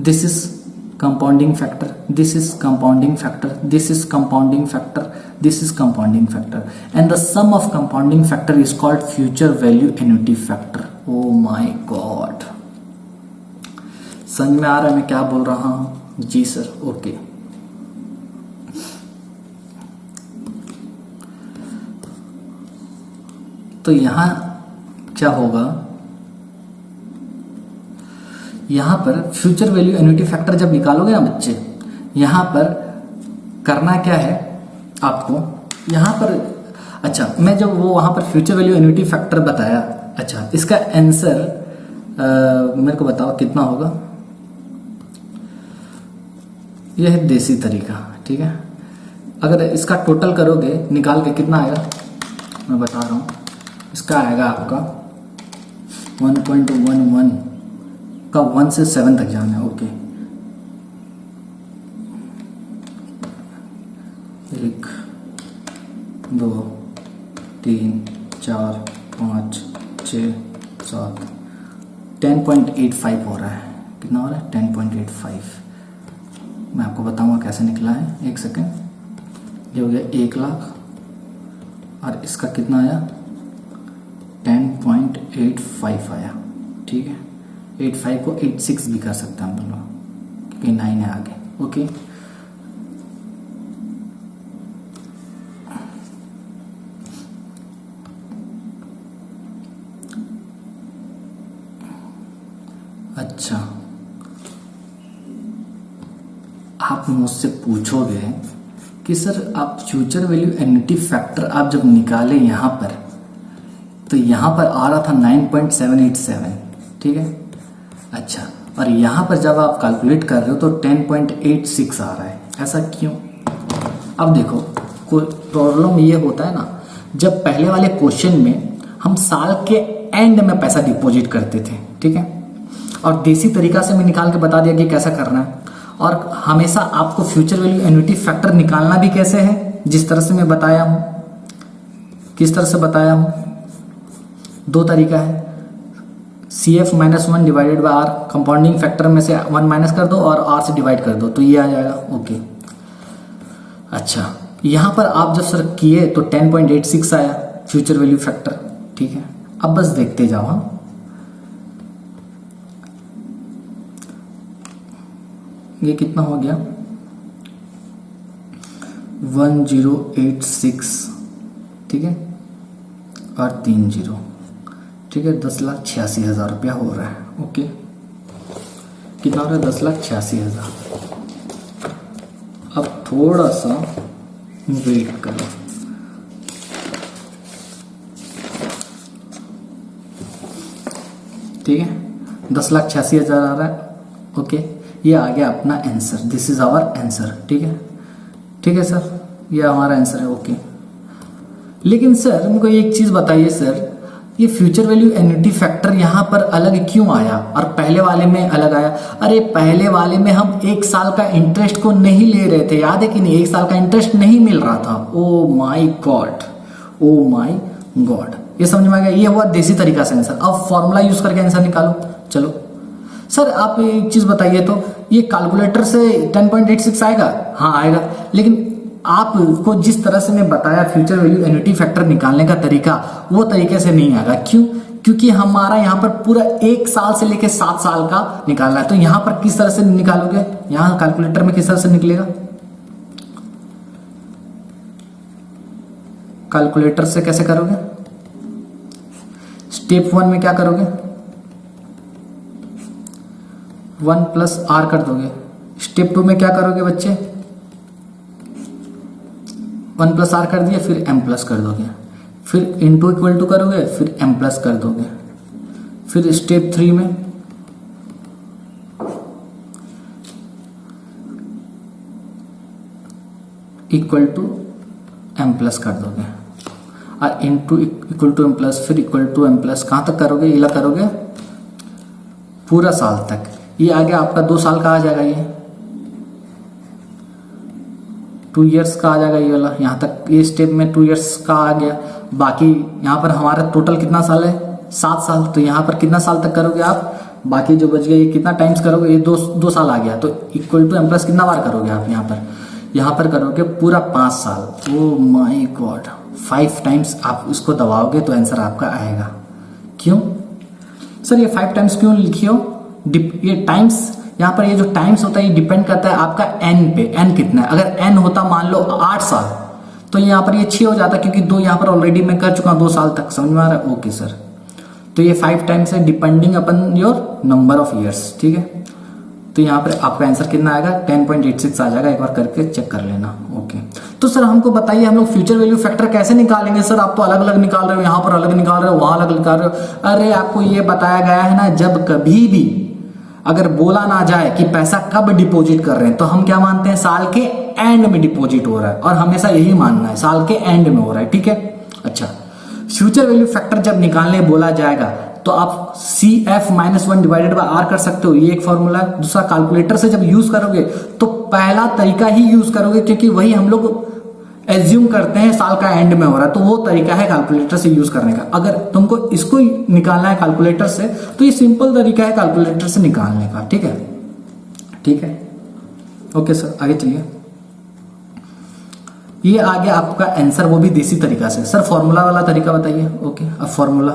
this is compounding factor, this is compounding factor, this is compounding factor, this is compounding factor, and the sum of compounding factor is called future value annuity factor. Oh my god, समझ में आ रहा है मैं क्या बोल रहा हूं जी sir. Okay, तो यहां क्या होगा, यहां पर फ्यूचर वैल्यू एन्युटी फैक्टर जब निकालोगे ना बच्चे, यहां पर करना क्या है आपको, यहां पर, अच्छा मैं जब वो वहां पर फ्यूचर वैल्यू एन्युटी फैक्टर बताया, अच्छा इसका आंसर मेरे को बताओ कितना होगा। यह है देसी तरीका, ठीक है। अगर इसका टोटल करोगे निकाल के कितना आएगा, मैं बता रहा हूं, इसका आएगा आपका 1.11 का 1 से 7 तक जाना है। ओके, 1 2 3 4 5 6 7 10.85 हो रहा है। कितना हो रहा है, 10.85। मैं आपको बताऊंगा कैसे निकला है, 1 सेकेंड। ये हो गया 1 लाख, और इसका कितना आया, 10.85 आया, ठीक है। 85 को 86 भी कर सकते हैं हम दोनों, क्योंकि 9 है आगे। ओके, अच्छा आप मुझसे पूछोगे कि सर आप फ्यूचर वैल्यू एन्युटी फैक्टर आप जब निकाले यहां पर, तो यहां पर आ रहा था 9.787, ठीक है। अच्छा, और यहां पर जब आप कैलकुलेट कर रहे हो तो 10.86 आ रहा है, ऐसा क्यों? अब देखो, कोई प्रॉब्लम ये होता है ना, जब पहले वाले क्वेश्चन में हम साल के एंड में पैसा डिपॉजिट करते थे, ठीक है, और देसी तरीका से मैं निकाल के बता दिया कि कैसा करना है, और हमेशा आपको फ्यूचर वैल्यू एन्युटी फैक्टर निकालना भी कैसे है, जिस तरह से मैं बताया हूं। किस तरह से बताया हूं, 2 तरीका है, CF -1 divided bye R, compounding factor में से 1 माइनस कर दो और R से डिवाइड कर दो, तो ये आ जाएगा। ओके, अच्छा यहां पर आप जब सर किए तो 10.86 आया फ्यूचर वैल्यू फैक्टर, ठीक है। अब बस देखते जाओ, हाँ ये कितना हो गया, 1086, ठीक है, और 3 0, ठीक है, 10,86,000 रुपया हो रहा है। ओके, कितना हो रहा है, 10,86,000। अब थोड़ा सा वेट करो, ठीक है, 10,86,000 आ रहा है। ओके, ये आ गया अपना answer, this is our answer, ठीक है। ठीक है सर, ये हमारा आंसर है। ओके, लेकिन सर मुझको एक चीज बताइए सर, ये फ्यूचर वैल्यू एन्युटी फैक्टर यहाँ पर अलग क्यों आया और पहले वाले में अलग आया? अरे पहले वाले में हम 1 साल का इंटरेस्ट को नहीं ले रहे थे, याद है कि नहीं? 1 साल का इंटरेस्ट नहीं मिल रहा था। ओ माई गॉड, ओ माई गॉड, ये समझ में आ गया? ये हुआ देसी तरीका से आंसर। अब फॉर्मूला यूज करके आंसर निकालो। चलो सर आप एक चीज बताइए तो, ये कैलकुलेटर से 10.86 आएगा? हाँ आएगा, लेकिन आपको जिस तरह से मैं बताया फ्यूचर वैल्यू एन्युटी फैक्टर निकालने का तरीका, वो तरीके से नहीं आएगा। क्यों? क्योंकि हमारा यहाँ पर पूरा 1 साल से लेकर 7 साल का निकालना है। तो यहाँ पर किस तरह से निकालोगे? यहां कैलकुलेटर में किस तरह से निकलेगा, कैलकुलेटर से कैसे करोगे, स्टेप 1 में क्या करोगे, 1 प्लस आर कर दोगे। स्टेप 2 में क्या करोगे बच्चे, 1 प्लस आर कर दिया, फिर एम प्लस कर दोगे, फिर इनटू इक्वल टू करोगे, फिर एम प्लस कर दोगे। फिर स्टेप 3 में इक्वल टू एम प्लस कर दोगे, और into equal to M plus, फिर इक्वल टू एम प्लस, कहां तक करोगे, ये करोगे पूरा साल तक। ये आ गया आपका 2 साल का आ जाएगा, ये 2 इयर्स का आ जाएगा ये वाला, यहां तक ये स्टेप में 2 इयर्स का आ गया। बाकी यहां पर हमारा टोटल कितना साल है, 7 साल, तो यहां पर कितना साल तक करोगे आप, बाकी जो बच गया ये कितना टाइम्स करोगे, ये 2 साल आ गया, तो इक्वल टू एम प्लस कितना बार करोगे आप, यहां पर करोगे पूरा 5 साल। ओ माय गॉड, 5 टाइम्स आप इसको दबाओगे तो आंसर आपका आएगा। क्यों सर ये 5 टाइम्स क्यों लिखी हो, ये टाइम्स, यहाँ पर ये जो टाइम्स होता है ये डिपेंड करता है आपका एन पे, एन कितना है। अगर एन होता मान लो 8 साल तो यहाँ पर ये 6 हो जाता, क्योंकि 2 यहाँ पर ऑलरेडी मैं कर चुका हूं 2 साल तक, समझ में आ रहा है। ओके सर, तो ये 5 टाइम्स है depending upon your number of years, ठीक है। तो यहाँ पर आपका आंसर कितना आएगा, 10.86 आ जाएगा, एक बार करके चेक कर लेना। ओके, तो सर हमको बताइए हम लोग फ्यूचर वैल्यू फैक्टर कैसे निकालेंगे। सर आप तो अलग अलग निकाल रहे हो, यहाँ पर अलग निकाल रहे हो, वहां अलग निकाल रहे हो। अरे आपको ये बताया गया है ना, जब कभी भी अगर बोला ना जाए कि पैसा कब डिपॉजिट कर रहे हैं, तो हम क्या मानते हैं, साल के एंड में डिपॉजिट हो रहा है, और हमेशा यही मानना है साल के एंड में हो रहा है, ठीक है। अच्छा, फ्यूचर वैल्यू फैक्टर जब निकालने बोला जाएगा तो आप CF-1 डिवाइडेड बाय आर कर सकते हो, ये एक फॉर्मूला है। दूसरा, कैलकुलेटर से जब यूज करोगे तो पहला तरीका ही यूज करोगे, क्योंकि वही हम लोग एज्यूम करते हैं साल का एंड में हो रहा है, तो वो तरीका है कैलकुलेटर से यूज करने का। अगर तुमको इसको निकालना है कैलकुलेटर से, तो ये सिंपल तरीका है कैलकुलेटर से निकालने का, ठीक है। ठीक है, ओके सर, आगे चलिए। ये आ गया आपका आंसर, वो भी देसी तरीका से। सर फॉर्मूला वाला तरीका बताइए। ओके, अब फॉर्मूला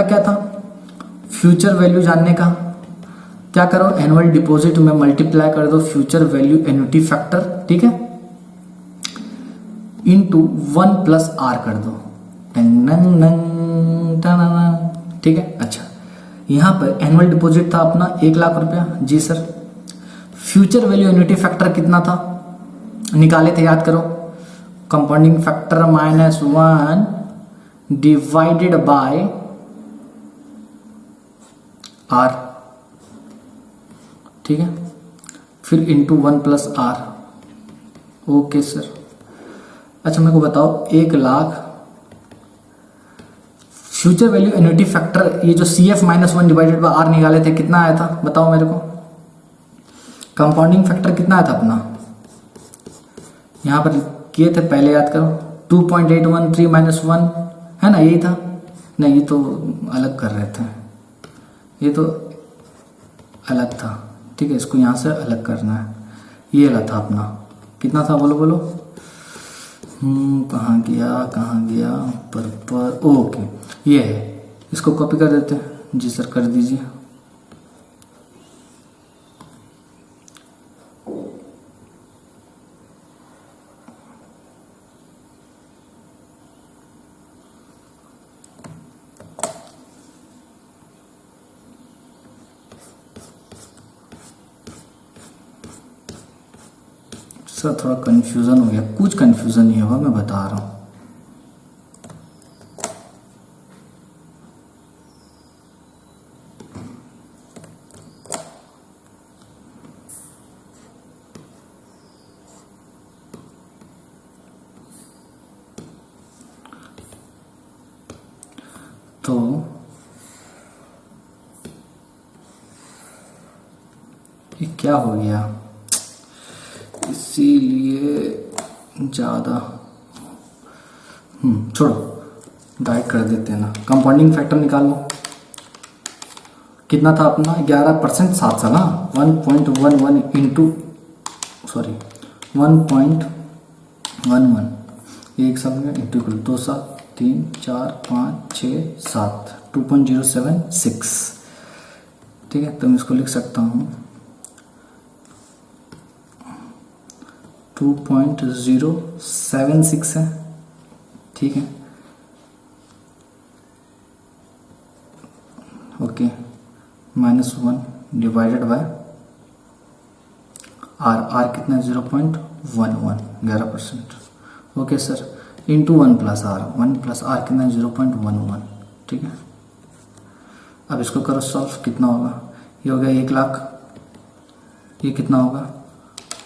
क्या था, फ्यूचर वैल्यू जानने का क्या करो, एनुअल डिपॉजिट में मल्टीप्लाई कर दो फ्यूचर वैल्यू एन्युटी फैक्टर, ठीक है, इनटू 1 प्लस आर कर दो, ठीक है। अच्छा, यहां पर एनुअल डिपॉजिट था अपना 1 लाख रुपया, जी sir. Future value annuity factor कितना था, निकाले थे, याद करो, compounding factor -1 divided by R, ठीक है, फिर into 1 plus R. Okay sir. अच्छा मेरे को बताओ, 1 lakh future value annuity factor, ये जो CF-1 डिवाइडेड बाय आर निकाले थे, कितना आया था बताओ मेरे को। कंपाउंडिंग फैक्टर कितना आया था अपना, यहां पर किए थे पहले, याद करो, 2.813 -1 है ना, यही था। नहीं, ये तो अलग कर रहे थे, ये तो अलग था, ठीक है, इसको यहां से अलग करना है। ये वाला था अपना, कितना था बोलो बोलो, कहाँ गया पर ओके, ये है, इसको कॉपी कर देते हैं, जी सर कर दीजिए। सर थोड़ा कंफ्यूजन हो गया, कुछ कंफ्यूजन नहीं होगा, मैं बता रहा हूं। तो ये क्या हो गया, इसीलिए ज्यादा छोड़ो, डाइट कर देते हैं ना। कंपाउंडिंग फैक्टर निकाल लो, कितना था अपना, 11% 7 साल, 1.11 इंटू 1.11, एक साल में इंटू 2 साल, 3 4 5 6 7, 2.076, ठीक है, तो मैं इसको लिख सकता हूँ 2.076 है, ठीक है, ओके, -1 डिवाइडेड बाय आर कितना है 0.11 11%, okay sir, into 1 plus R कितना है 0.11, ठीक है। अब इसको करो सॉल्व, कितना होगा, ये हो गया 1 लाख, ये कितना होगा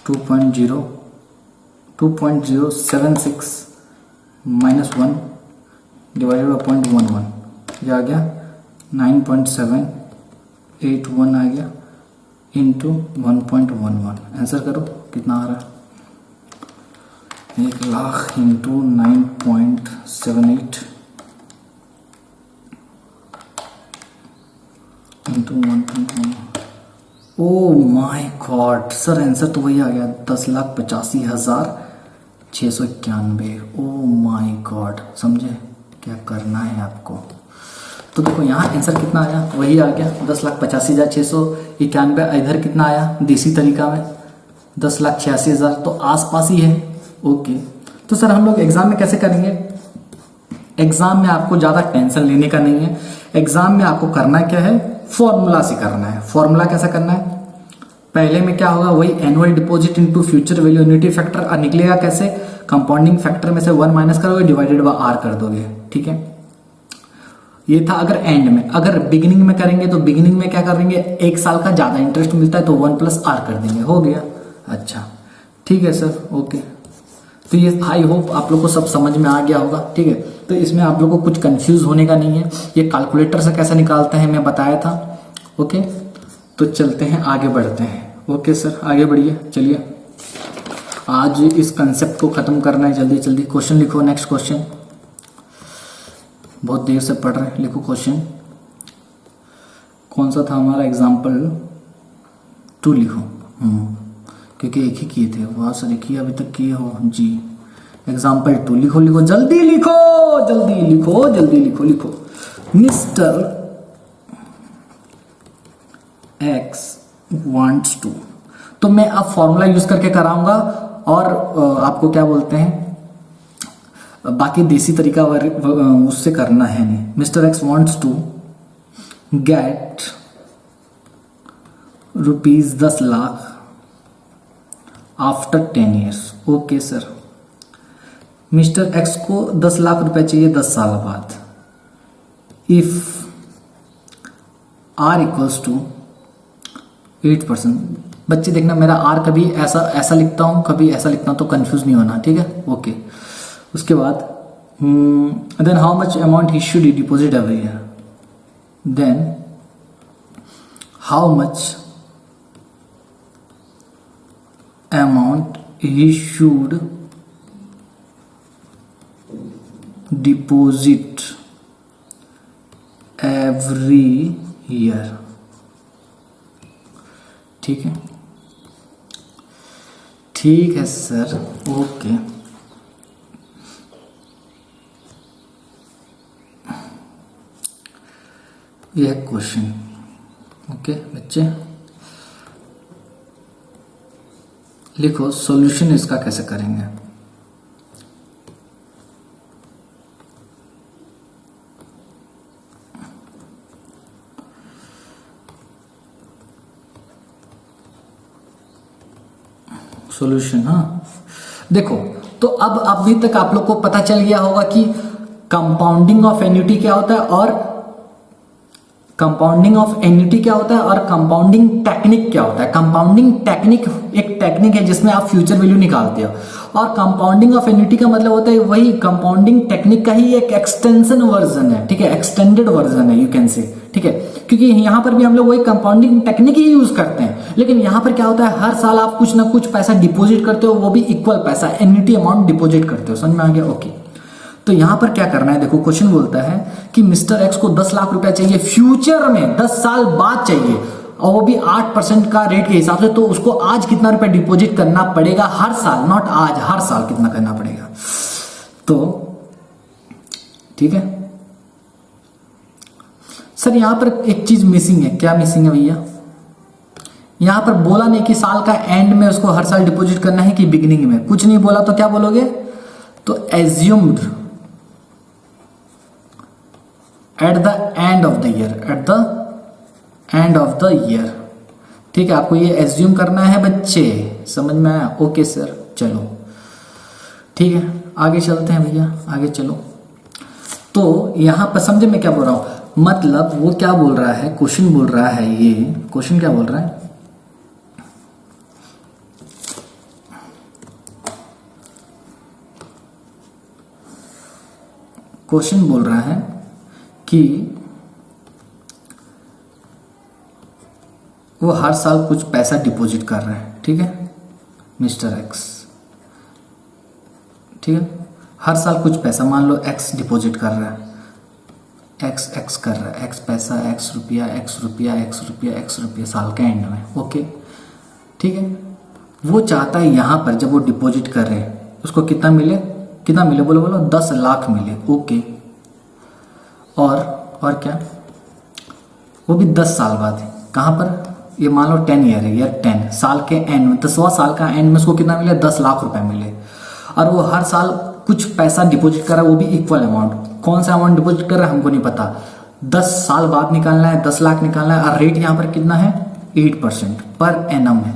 2.076 -1 डिवाइडेड बाई 0.11, ये आ गया 9.781 आ गया इंटू 1.11, आंसर करो कितना आ रहा है, 1 lakh into 9.78 into 1.11, O my God sir, answer तो वही आ गया 10,85,691, ओ माय गॉड, समझे क्या करना है आपको। तो देखो यहाँ आंसर कितना आया, वही आ गया 10,85,691, इधर कितना आया देसी तरीका में 10,86,000, तो आसपास ही है, ओके। तो सर हम लोग एग्जाम में कैसे करेंगे, एग्जाम में आपको ज्यादा टेंशन लेने का नहीं है, एग्जाम में आपको करना क्या है, फॉर्मूला से करना है। फॉर्मूला कैसा करना है, पहले में क्या होगा, वही annual deposit into future value unity factor, और निकलेगा कैसे, कंपाउंडिंग फैक्टर में से 1 माइनस करोगे, डिवाइडेड बाय आर कर दोगे, ठीक है। ये था अगर एंड में, अगर बिगिनिंग में करेंगे तो बिगिनिंग में क्या करेंगे, 1 साल का ज्यादा इंटरेस्ट मिलता है तो 1 प्लस आर कर देंगे, हो गया। अच्छा ठीक है सर, ओके। तो ये आई होप आप लोग को सब समझ में आ गया होगा, ठीक है। तो इसमें आप लोग को कुछ कंफ्यूज होने का नहीं है, ये कैलकुलेटर से कैसे निकालते हैं मैं बताया था, ओके। तो चलते हैं आगे बढ़ते हैं, ओके सर, आगे बढ़िए। चलिए आज इस कंसेप्ट को खत्म करना है, जल्दी जल्दी क्वेश्चन लिखो, नेक्स्ट क्वेश्चन, बहुत देर से पढ़ रहे हैं, लिखो क्वेश्चन। कौन सा था हमारा, एग्जाम्पल 2 लिखो, क्योंकि एक ही किए थे, बहुत सारे किए अभी तक किए हो जी। एग्जाम्पल 2 लिखो, लिखो जल्दी लिखो, जल्दी लिखो, जल्दी लिखो, लिखो। मिस्टर एक्स वांट्स टू, तो मैं अब फॉर्मूला यूज करके कराऊंगा, और आपको क्या बोलते हैं, बाकी देसी तरीका उससे करना है नहीं। Mister X wants to get ₹10 lakh after 10 years, okay sir. Mister X को 10 लाख रुपए चाहिए 10 साल बाद। इफ आर इक्वल्स टू 8%, बच्चे देखना मेरा आर कभी ऐसा लिखता हूं, कभी ऐसा लिखता हूं, तो कंफ्यूज नहीं होना, ठीक है, ओके। उसके बाद then how much amount he should deposit every year, then how much amount he should deposit every year, ठीक है, ठीक है सर, ओके। यह क्वेश्चन, ओके बच्चे लिखो, सॉल्यूशन इसका कैसे करेंगे। सॉल्यूशन, हाँ देखो, तो अब अभी तक आप लोग को पता चल गया होगा कि कंपाउंडिंग ऑफ एन्युटी क्या होता है, और कंपाउंडिंग ऑफ एन्युटी क्या होता है, और कंपाउंडिंग टेक्निक क्या होता है। कंपाउंडिंग टेक्निक एक टेक्निक है जिसमें आप फ्यूचर वैल्यू निकालते हो, और कंपाउंडिंग ऑफ एन्युटी का मतलब होता है वही कंपाउंडिंग टेक्निक का ही एक एक्सटेंशन वर्जन है, ठीक है, एक्सटेंडेड वर्जन है, यू कैन से, ठीक है। क्योंकि यहां पर भी हम लोग वही कंपाउंडिंग टेक्निक ही यूज करते हैं, लेकिन यहां पर क्या होता है, हर साल आप कुछ ना कुछ पैसा डिपॉजिट करते हो, वो भी इक्वल पैसा, एन्युटी अमाउंट डिपॉजिट करते हो, समझ में आ गया, ओके। तो यहां पर क्या करना है, देखो क्वेश्चन बोलता है कि मिस्टर एक्स को 10 लाख रुपया चाहिए फ्यूचर में, 10 साल बाद चाहिए, और वो भी 8% का रेट के हिसाब से। तो उसको आज कितना रुपया डिपॉजिट करना पड़ेगा हर साल, नॉट आज, हर साल कितना करना पड़ेगा। तो ठीक है सर यहाँ पर एक चीज मिसिंग है। क्या मिसिंग है भैया? यहाँ पर बोला नहीं कि साल का एंड में उसको हर साल डिपॉजिट करना है कि बिगिनिंग में, कुछ नहीं बोला तो क्या बोलोगे? तो assumed eight the end of the year, eight the end of the year. ठीक है, आपको ये एज्यूम करना है बच्चे, समझ में आया? ओके सर, चलो ठीक है, आगे चलते हैं भैया, आगे चलो। तो यहां पर समझे मैं क्या बोल रहा हूं? मतलब वो क्या बोल रहा है, क्वेश्चन बोल रहा है, ये क्वेश्चन क्या बोल रहा है? क्वेश्चन बोल रहा है कि वो हर साल कुछ पैसा डिपॉजिट कर रहा है, ठीक है मिस्टर एक्स, ठीक है, हर साल कुछ पैसा, मान लो एक्स डिपॉजिट कर रहा है, एक्स कर रहा है, एक्स पैसा, एक्स रुपया, एक्स रुपया, एक्स रुपया, एक्स रुपया साल के एंड में, ओके ठीक है। वो चाहता है यहां पर जब वो डिपॉजिट कर रहे हैं उसको कितना मिले, कितना मिले, बोलो बोलो, 10 लाख मिले, ओके। और क्या, वो भी 10 साल बाद, कहां पर, ये मान लो 10 ईयर है, ईयर 10 साल के एंड में, 10वां साल का एंड में उसको कितना मिले, 10 लाख रुपए मिले। और वो हर साल कुछ पैसा डिपॉजिट कर रहा है, वो भी इक्वल अमाउंट। कौन सा अमाउंट डिपॉजिट कर रहा है हमको नहीं पता, 10 साल बाद निकालना है, 10 लाख निकालना है, और रेट यहां पर कितना है, 8% पर एनम है।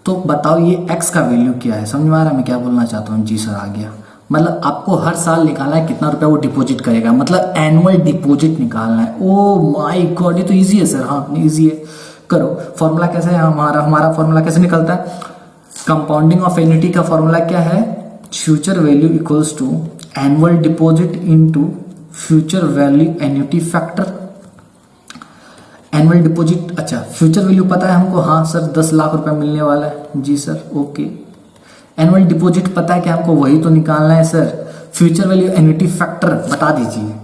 तो बताओ ये एक्स का वैल्यू क्या है? समझ में आ रहा है मैं क्या बोलना चाहता हूँ? जी सर, आ गया। मतलब आपको हर साल निकालना है कितना रुपया वो डिपॉजिट करेगा, मतलब एनुअल डिपॉजिट निकालना है। ओ माय गॉड, ये तो इजी है सर। हाँ इजी है, करो। फॉर्मूला कैसे है हमारा फॉर्मूला कैसे निकलता है? कंपाउंडिंग ऑफ एन्युटी का फॉर्मूला क्या है? Future value equals to annual deposit into future value annuity factor. Annual deposit, अच्छा फ्यूचर वैल्यू पता है हमको? हाँ सर, 10 लाख रुपए मिलने वाला है। जी सर, ओके। एनुअल डिपॉजिट पता है कि हमको वही तो निकालना है sir. Future value annuity factor बता दीजिए।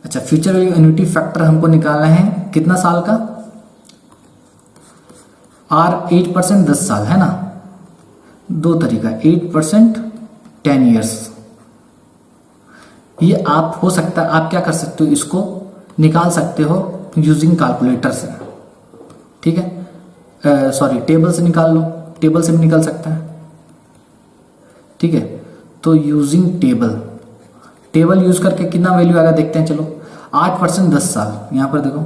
अच्छा, फ्यूचर वैल्यू एन्युटी फैक्टर हमको निकालना है कितना साल का? आर 8% 10 साल है ना, दो तरीका, 8% 10 ईयर्स। ये आप हो सकता है, आप क्या कर सकते हो, इसको निकाल सकते हो यूजिंग कैलकुलेटर से, ठीक है, सॉरी टेबल से निकाल लो, टेबल से भी निकल सकता है, ठीक है। तो यूजिंग टेबल यूज करके कितना वैल्यू आएगा देखते हैं, चलो। 8% 10 साल, यहां पर देखो,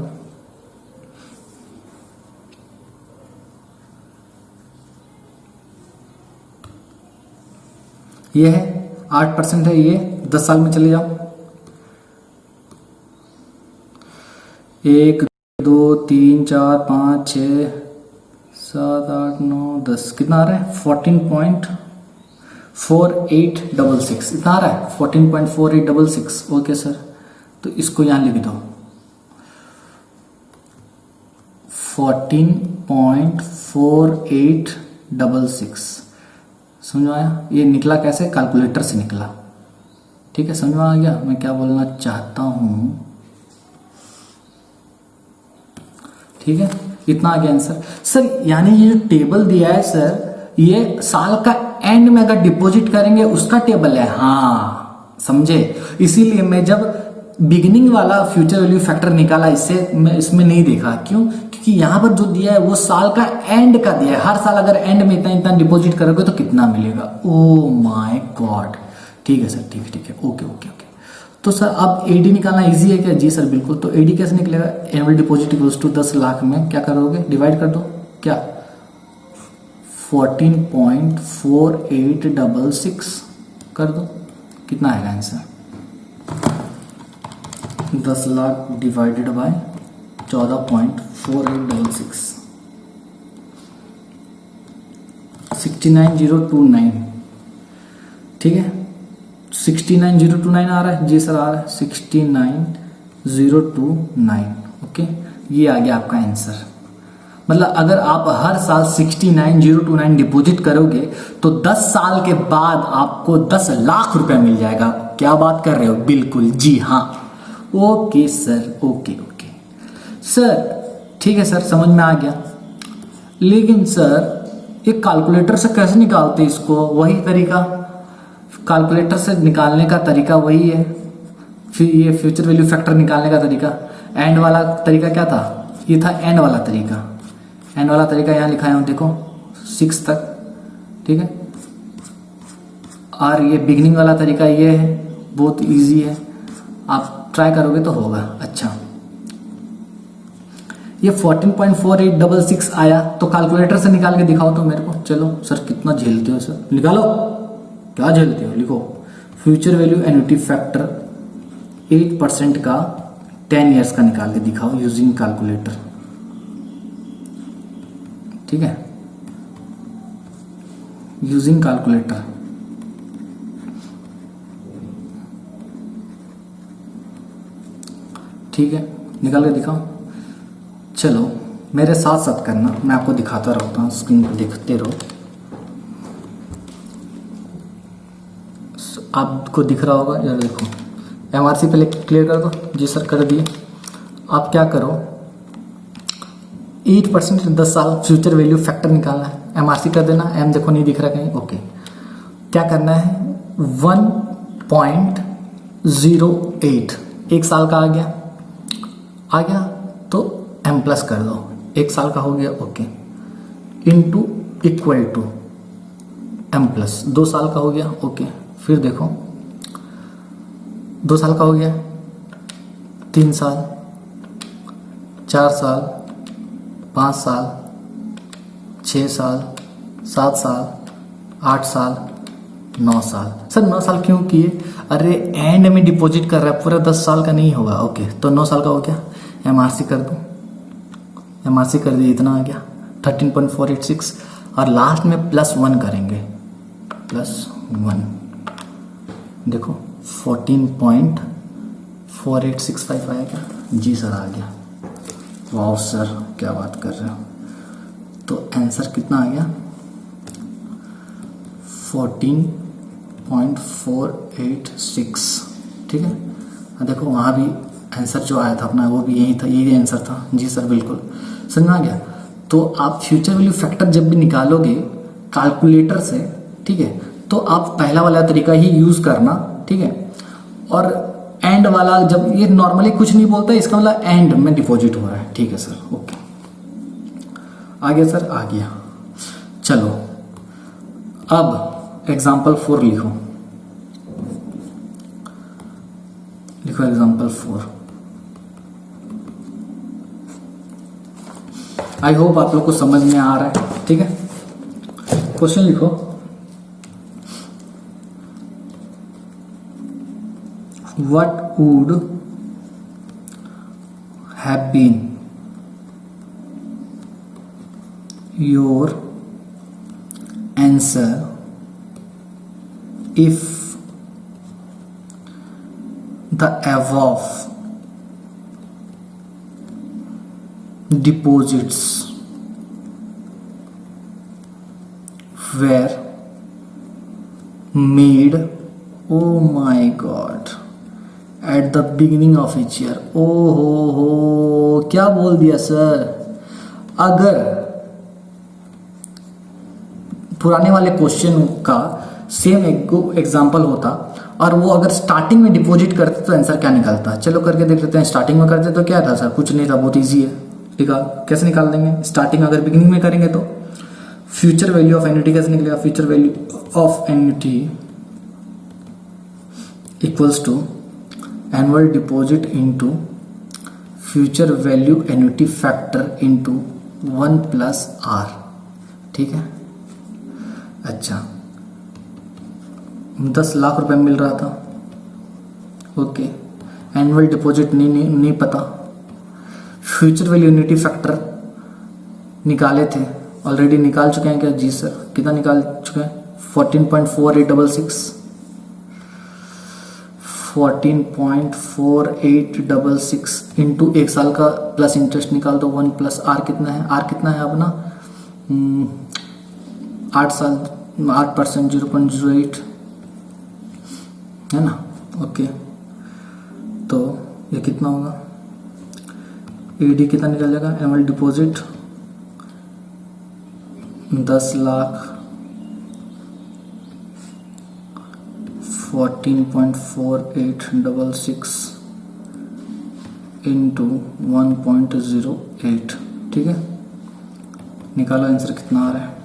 ये है 8% है, ये 10 साल में चले जाओ, 1 2 3 4 5 6 7 8 9 10, कितना आ रहा है? 14.4866, इतना आ रहा है 14.4866। ओके सर, तो इसको यहां लिख दो, 14.4866। समझ में आया? ये निकला कैसे? कैलकुलेटर से निकला, ठीक है। समझ में आ गया मैं क्या बोलना चाहता हूं? ठीक है, इतना आ गया आंसर सर। यानी ये जो टेबल दिया है सर, ये साल का एंड में अगर डिपॉजिट करेंगे उसका टेबल है। हाँ समझे, इसीलिए मैं जब बिगिनिंग वाला फ्यूचर वैल्यू फैक्टर निकाला, इससे मैं इसमें नहीं देखा। क्यों? क्योंकि यहां पर जो दिया है वो साल का एंड का दिया है। हर साल अगर एंड में इतना इतना डिपॉजिट करोगे तो कितना मिलेगा। ओ माय गॉड, ठीक है सर, ठीक है, ओके ओके ओके। तो सर अब एडी निकालना इजी है क्या? जी सर बिल्कुल। तो एडी कैसे निकलेगा? Annual deposit equals to 10 lakh में क्या करोगे? डिवाइड कर दो, क्या 14.4866 कर दो, कितना आएगा आंसर? 10 लाख डिवाइडेड बाय 14.4866, 69029, ठीक है। 69029 आ रहा है? जी सर आ रहा है, 69029। ओके, ये आ गया आपका आंसर। मतलब अगर आप हर साल 69029 डिपॉजिट करोगे तो 10 साल के बाद आपको 10 लाख रुपए मिल जाएगा। क्या बात कर रहे हो? बिल्कुल, जी हाँ। ओके सर, ओके सर, ठीक है सर, समझ में आ गया। लेकिन सर ये कैलकुलेटर से कैसे निकालते इसको? वही तरीका, कैलकुलेटर से निकालने का तरीका वही है। फिर ये फ्यूचर वैल्यू फैक्टर निकालने का तरीका, एंड वाला तरीका क्या था, ये था एंड वाला तरीका। एंड वाला तरीका यहाँ लिखा है देखो 6 तक, ठीक है। और ये बिगिनिंग वाला तरीका ये है, बहुत इजी है, आप ट्राई करोगे तो होगा। अच्छा, ये 14.4866 आया, तो कैलकुलेटर से निकाल के दिखाओ तो मेरे को। चलो सर कितना झेलते हो सर, निकालो, क्या झेलते हो, लिखो। फ्यूचर वैल्यू एन्युटी फैक्टर 8% का 10 ईयर्स का निकाल के दिखाओ यूजिंग कैलकुलेटर, ठीक है, यूजिंग कैलकुलेटर। ठीक है, निकाल के दिखाओ। चलो मेरे साथ साथ करना, मैं आपको दिखाता रहता हूँ, स्क्रीन पर देखते रहो। आपको दिख रहा होगा, यार देखो एमआरसी पहले क्लियर कर दो। जी सर कर दिए। आप क्या करो, 8% 10 साल फ्यूचर वैल्यू फैक्टर निकालना है, एमआरसी कर देना। एम देखो नहीं दिख रहा कहीं, ओके। क्या करना है, 1.08 1 साल का आ गया तो एम प्लस कर दो, 1 साल का हो गया, okay, into equal to M plus 2 साल का हो गया, ओके। फिर देखो 2 साल का हो गया, 3 साल, 4 साल, 5 साल, 6 साल, 7 साल, 8 साल, 9 साल। सर 9 साल क्यों किए, अरे एंड में डिपॉजिट कर रहा है, पूरा 10 साल का नहीं होगा, ओके। तो 9 साल का हो गया, एमआरसी कर दो, एमआरसी कर दी, इतना आ गया 13.486, और लास्ट में +1 करेंगे, +1 देखो 14.4865 आएगा। जी सर आ गया, वाह सर क्या बात कर रहे हो। तो आंसर कितना आ गया, 14.486, ठीक है। देखो वहाँ भी आंसर जो आया था अपना वो भी यही था, यही आंसर था। जी सर बिल्कुल, समझ में आ गया। तो आप फ्यूचर वैल्यू फैक्टर जब भी निकालोगे कैलकुलेटर से, ठीक है, तो आप पहला वाला तरीका ही यूज करना, ठीक है। और एंड वाला जब ये नॉर्मली कुछ नहीं बोलता, इसका मतलब एंड में डिपॉजिट हो रहा है, ठीक है सर, ओके। आ गया सर, आ गया। चलो अब एग्जाम्पल 4 लिखो, लिखो एग्जाम्पल 4। आई होप आप लोग को समझ में आ रहा है, ठीक है। क्वेश्चन लिखो, what would have been your answer if the above deposits were made, oh my god, at the beginning of each year. ओ हो, क्या बोल दिया सर। अगर पुराने वाले क्वेश्चन का सेम एग्जाम्पल होता और वो अगर स्टार्टिंग में डिपॉजिट करते तो आंसर क्या निकलता, चलो करके देख लेते हैं। स्टार्टिंग में करते तो क्या था सर, कुछ नहीं था, बहुत इजी है, ठीक है। कैसे निकाल देंगे, स्टार्टिंग अगर बिगिनिंग में करेंगे तो फ्यूचर वैल्यू ऑफ एन्युटी कैसे निकलेगा, future value of annuity equals to annual deposit into future value annuity factor into 1+R, ठीक है। अच्छा 10 लाख रुपए मिल रहा था, ओके। एनुअल डिपॉजिट नहीं पता, फ्यूचर वैल्यू एन्युटी फैक्टर निकाले थे, ऑलरेडी निकाल चुके हैं क्या, जी सर। कितना निकाल चुके हैं, 14.4866 14.4866 इंटू 1 साल का प्लस इंटरेस्ट निकाल दो, 1+R कितना है, R कितना है अपना 8 साल 8%, 0.08 है ना, ओके। तो ये कितना होगा, एडी कितना निकलेगा, एनुअल डिपॉजिट 10 लाख 14.4866 इंटू 1.08, ठीक है। निकालो आंसर कितना आ रहा है,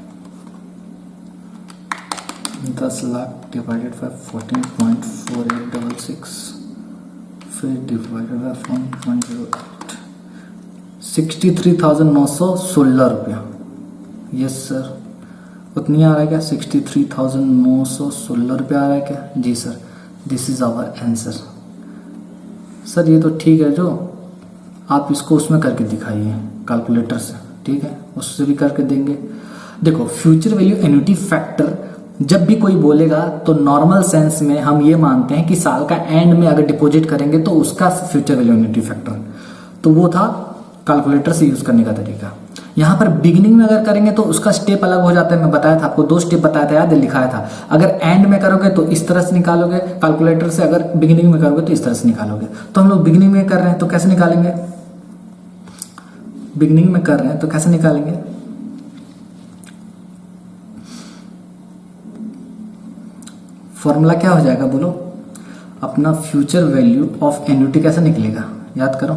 10 लाख डिवाइडेड बाय 14.4866 फिर डिवाइडेड बाय 1.08, 63,916 रुपया। यस सर, उतनी आ रहा है क्या? 63,916 रुपया आ रहा है क्या? जी sir, this is our answer. Sir ये तो ठीक है, जो आप इसको उसमें करके दिखाइए कैलकुलेटर से, ठीक है, उससे भी करके देंगे। देखो फ्यूचर वैल्यू एन्युटी फैक्टर जब भी कोई बोलेगा तो नॉर्मल सेंस में हम ये मानते हैं कि साल का एंड में अगर डिपॉजिट करेंगे तो उसका फ्यूचर वैल्यू एन्युटी फैक्टर, तो वो था कैलकुलेटर से यूज करने का तरीका। यहाँ पर बिगिनिंग में अगर करेंगे तो उसका स्टेप अलग हो जाता है। मैं बताया था आपको, 2 स्टेप बताया था, याद है, लिखाया था। अगर एंड में करोगे तो इस तरह से निकालोगे कैलकुलेटर से, अगर बिगिनिंग में करोगे तो इस तरह से निकालोगे। तो हम लोग बिगिनिंग में कर रहे हैं तो कैसे निकालेंगे? बिगिनिंग में कर रहे हैं तो कैसे निकालेंगे? फॉर्मूला क्या हो जाएगा बोलो? अपना फ्यूचर वैल्यू ऑफ एन्युटी कैसे निकलेगा, याद करो।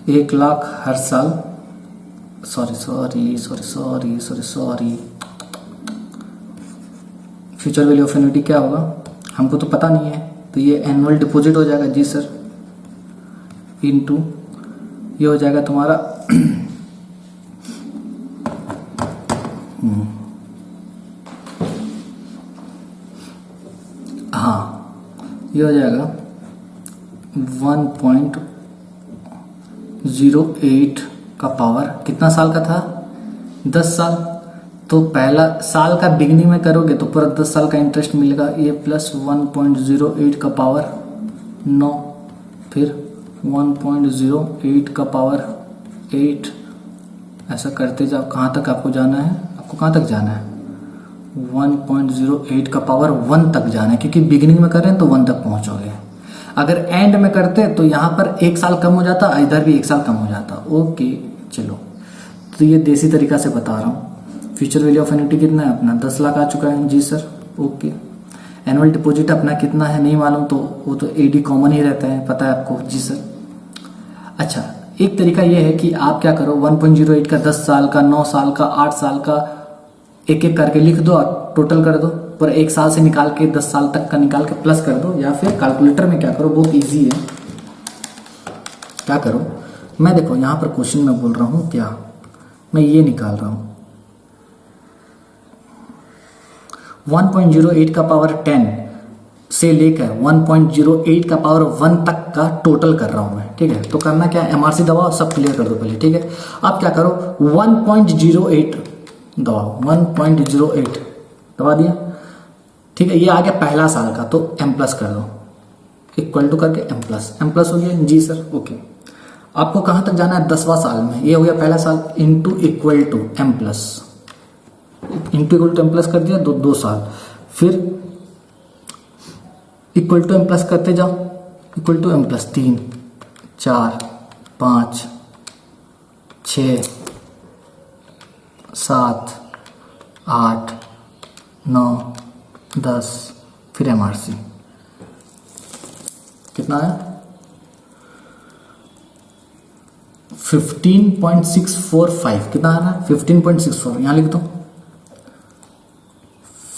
एक लाख हर साल, sorry, future value of annuity क्या होगा हमको तो पता नहीं है, तो ये एनुअल डिपॉजिट हो जाएगा। जी सर, इनटू ये हो जाएगा तुम्हारा हाँ, ये हो जाएगा 1.08 का पावर, कितना साल का था? 10 साल। तो पहला साल का बिगनिंग में करोगे तो पूरा 10 साल का इंटरेस्ट मिलेगा, ये प्लस 1.08 का पावर 9, फिर 1.08 का पावर 8, ऐसा करते जाओ। कहाँ तक आपको जाना है? आपको कहाँ तक जाना है? 1.08 का पावर 1 तक जाना है, क्योंकि बिगिनिंग में कर रहे हैं तो 1 तक पहुंचोगे। अगर एंड में करते तो यहाँ पर 1 साल कम हो जाता, इधर भी 1 साल कम हो जाता। ओके चलो, तो ये देसी तरीका से बता रहा हूँ। फ्यूचर वैल्यू ऑफ एन्युटी कितना है अपना? 10 लाख आ चुका है। जी सर, ओके। एनुअल डिपॉजिट अपना कितना है नहीं मालूम, तो वो तो एडी कॉमन ही रहता है, पता है आपको। जी सर। अच्छा, एक तरीका ये है कि आप क्या करो, 1.08 का 10 साल का, 9 साल का, 8 साल का एक एक करके लिख दो और टोटल कर दो, पर 1 साल से निकाल के 10 साल तक का निकाल के प्लस कर दो। या फिर कैलकुलेटर में क्या करो, बहुत इजी है। क्या करो, मैं देखो यहाँ पर क्वेश्चन में बोल रहा हूँ क्या, मैं ये निकाल रहा हूँ 1.08 का पावर 10 से लेकर 1.08 का पावर 1 तक का टोटल कर रहा हूं मैं, ठीक है। तो करना क्या है, एमआरसी दबाओ, सब क्लियर कर दो पहले, ठीक है। अब क्या करो, 1.08 दबाओ, 1.08 दबा दिया, ठीक है। ये आ गया पहला साल का, तो एम प्लस कर दो, इक्वल टू करके एम प्लस हो गया। जी सर, ओके। आपको कहां तक जाना है? 10वां साल में, ये हो गया पहला साल, into equal to M plus, into equal to M plus कर दिया, 2 साल, फिर इक्वल टू एम प्लस करते जाओ, इक्वल टू एम प्लस 3, 4, 5, 6, 7, 8, 9, 10, फिर एमआरसी कितना है? 15.645, कितना है ना? 15.64, यहां लिख दो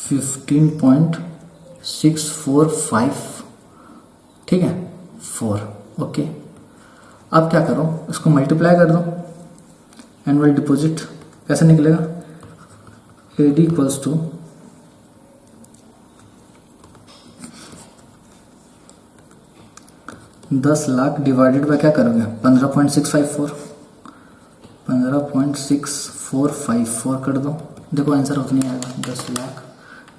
15.645, ठीक है, 4, ओके। अब क्या करो, इसको मल्टीप्लाई कर दो, एनुअल डिपॉजिट कैसे निकलेगा? AD equals to 10 lakh divided by क्या करोगे? 15.654, 15.6454 कर दो, देखो आंसर उतनी आएगा, 10 लाख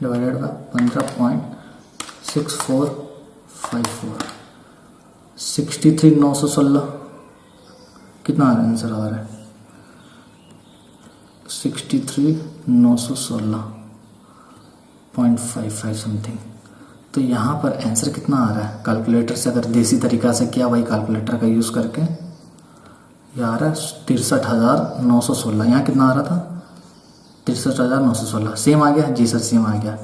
डिवाइडेड बाय 15.6454, 63,916, कितना आ रहा है आंसर? आ रहा है 63,916.55 समथिंग। तो यहाँ पर आंसर कितना आ रहा है कैलकुलेटर से? अगर देसी तरीका से किया, वही कैलकुलेटर का यूज़ करके, ये आ रहा है 63,916। यहाँ कितना आ रहा था? 63,916। सेम आ गया? जी सर, सेम आ गया।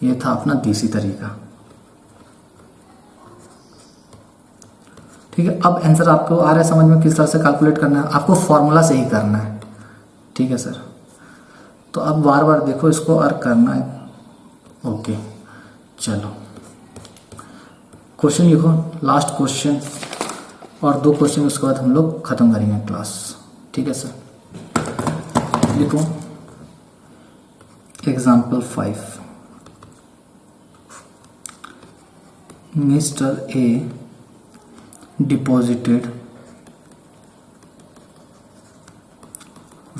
ये था अपना देसी तरीका। ठीक है, अब आंसर आपको आ रहा है समझ में किस तरह से कैलकुलेट करना है, आपको फॉर्मूला से ही करना है। ठीक है सर, तो अब बार बार देखो इसको और करना है। ओके चलो क्वेश्चन लिखो, लास्ट क्वेश्चन और 2 क्वेश्चन उसके बाद हम लोग खत्म करेंगे क्लास। ठीक है सर, लिखो example 5। Mister A deposited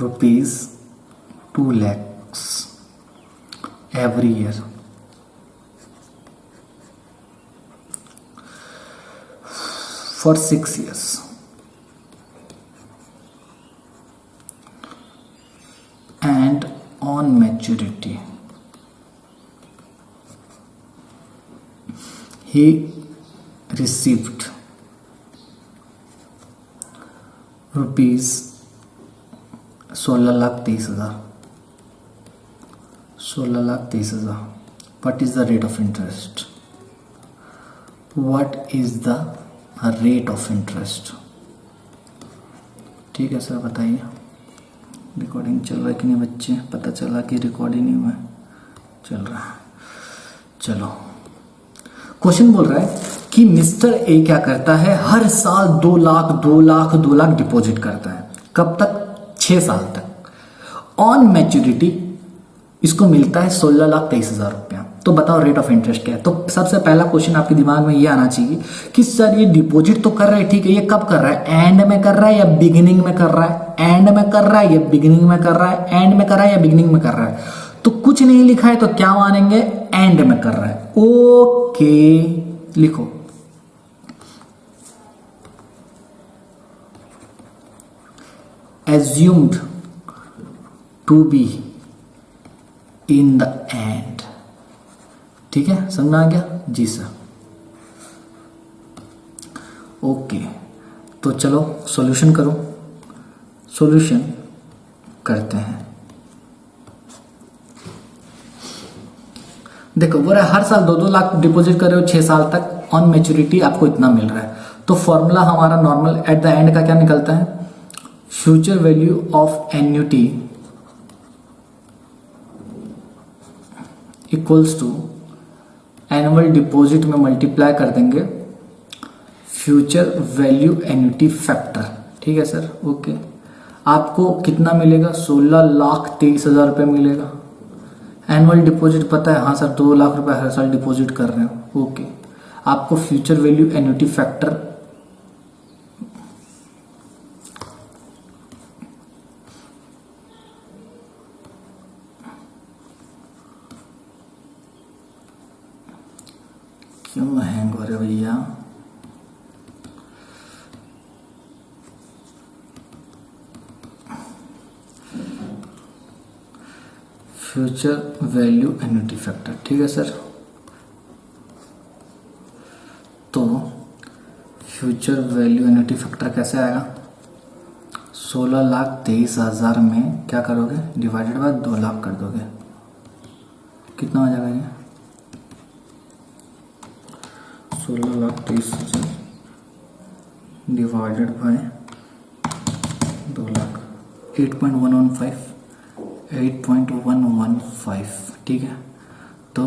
rupees 2 lakhs every year for 6 years. And on maturity he received rupees 16,23,000। 16,23,000। What is the rate of interest? What is the rate of interest? ठीक है सर, बताइए। Recording चल रहा है कि नहीं बच्चे? पता चला कि रिकॉर्डिंग नहीं हुआ, चल रहा है। चलो क्वेश्चन बोल रहा है कि मिस्टर ए क्या करता है, हर साल 2 लाख 2 लाख 2 लाख डिपॉजिट करता है। कब तक? 6 साल तक। ऑन मैच्योरिटी इसको मिलता है 16,23,000 रुपया। तो बताओ रेट ऑफ इंटरेस्ट क्या है? तो सबसे पहला क्वेश्चन आपके दिमाग में ये आना चाहिए कि सर ये डिपॉजिट तो कर रहा है, ठीक है, ये कब कर रहा है? एंड में कर रहा है या बिगिनिंग में कर रहा है? एंड में कर रहा है या बिगिनिंग में कर रहा है? एंड में कर रहा है या बिगिनिंग में कर रहा है? तो कुछ नहीं लिखा है तो क्या मानेंगे? एंड में कर रहा है। ओके लिखो, assumed to be in the end। ठीक है, समझ में आ गया? जी सर। ओके, तो चलो सॉल्यूशन करो। सॉल्यूशन करते हैं। देखो बोल रहा है हर साल 2-2 लाख डिपॉजिट कर रहे हो 6 साल तक, ऑन मैच्योरिटी आपको इतना मिल रहा है। तो फॉर्मूला हमारा नॉर्मल एट द एंड का क्या निकलता है? Future value of annuity equals to annual deposit में मल्टीप्लाई कर देंगे फ्यूचर वैल्यू एन्युटी फैक्टर। ठीक है सर, ओके। आपको कितना मिलेगा? 16,23,000 रुपये मिलेगा। एनुअल डिपॉजिट पता है? हाँ सर, 2 लाख रुपए हर साल डिपॉजिट कर रहे हो। ओके, आपको फ्यूचर वैल्यू एन्युटी फैक्टर क्यों हैंग हो रहे भैया? Future value annuity factor. ठीक है सर, तो फ्यूचर वैल्यू एन्युटी फैक्टर कैसे आएगा? 16,23,000 में क्या करोगे? डिवाइडेड बाय 2 लाख कर दोगे। कितना हो जाएगा ये? 16,23,000 डिवाइडेड बाय 2 लाख, 8.115। 8.115। ठीक है, तो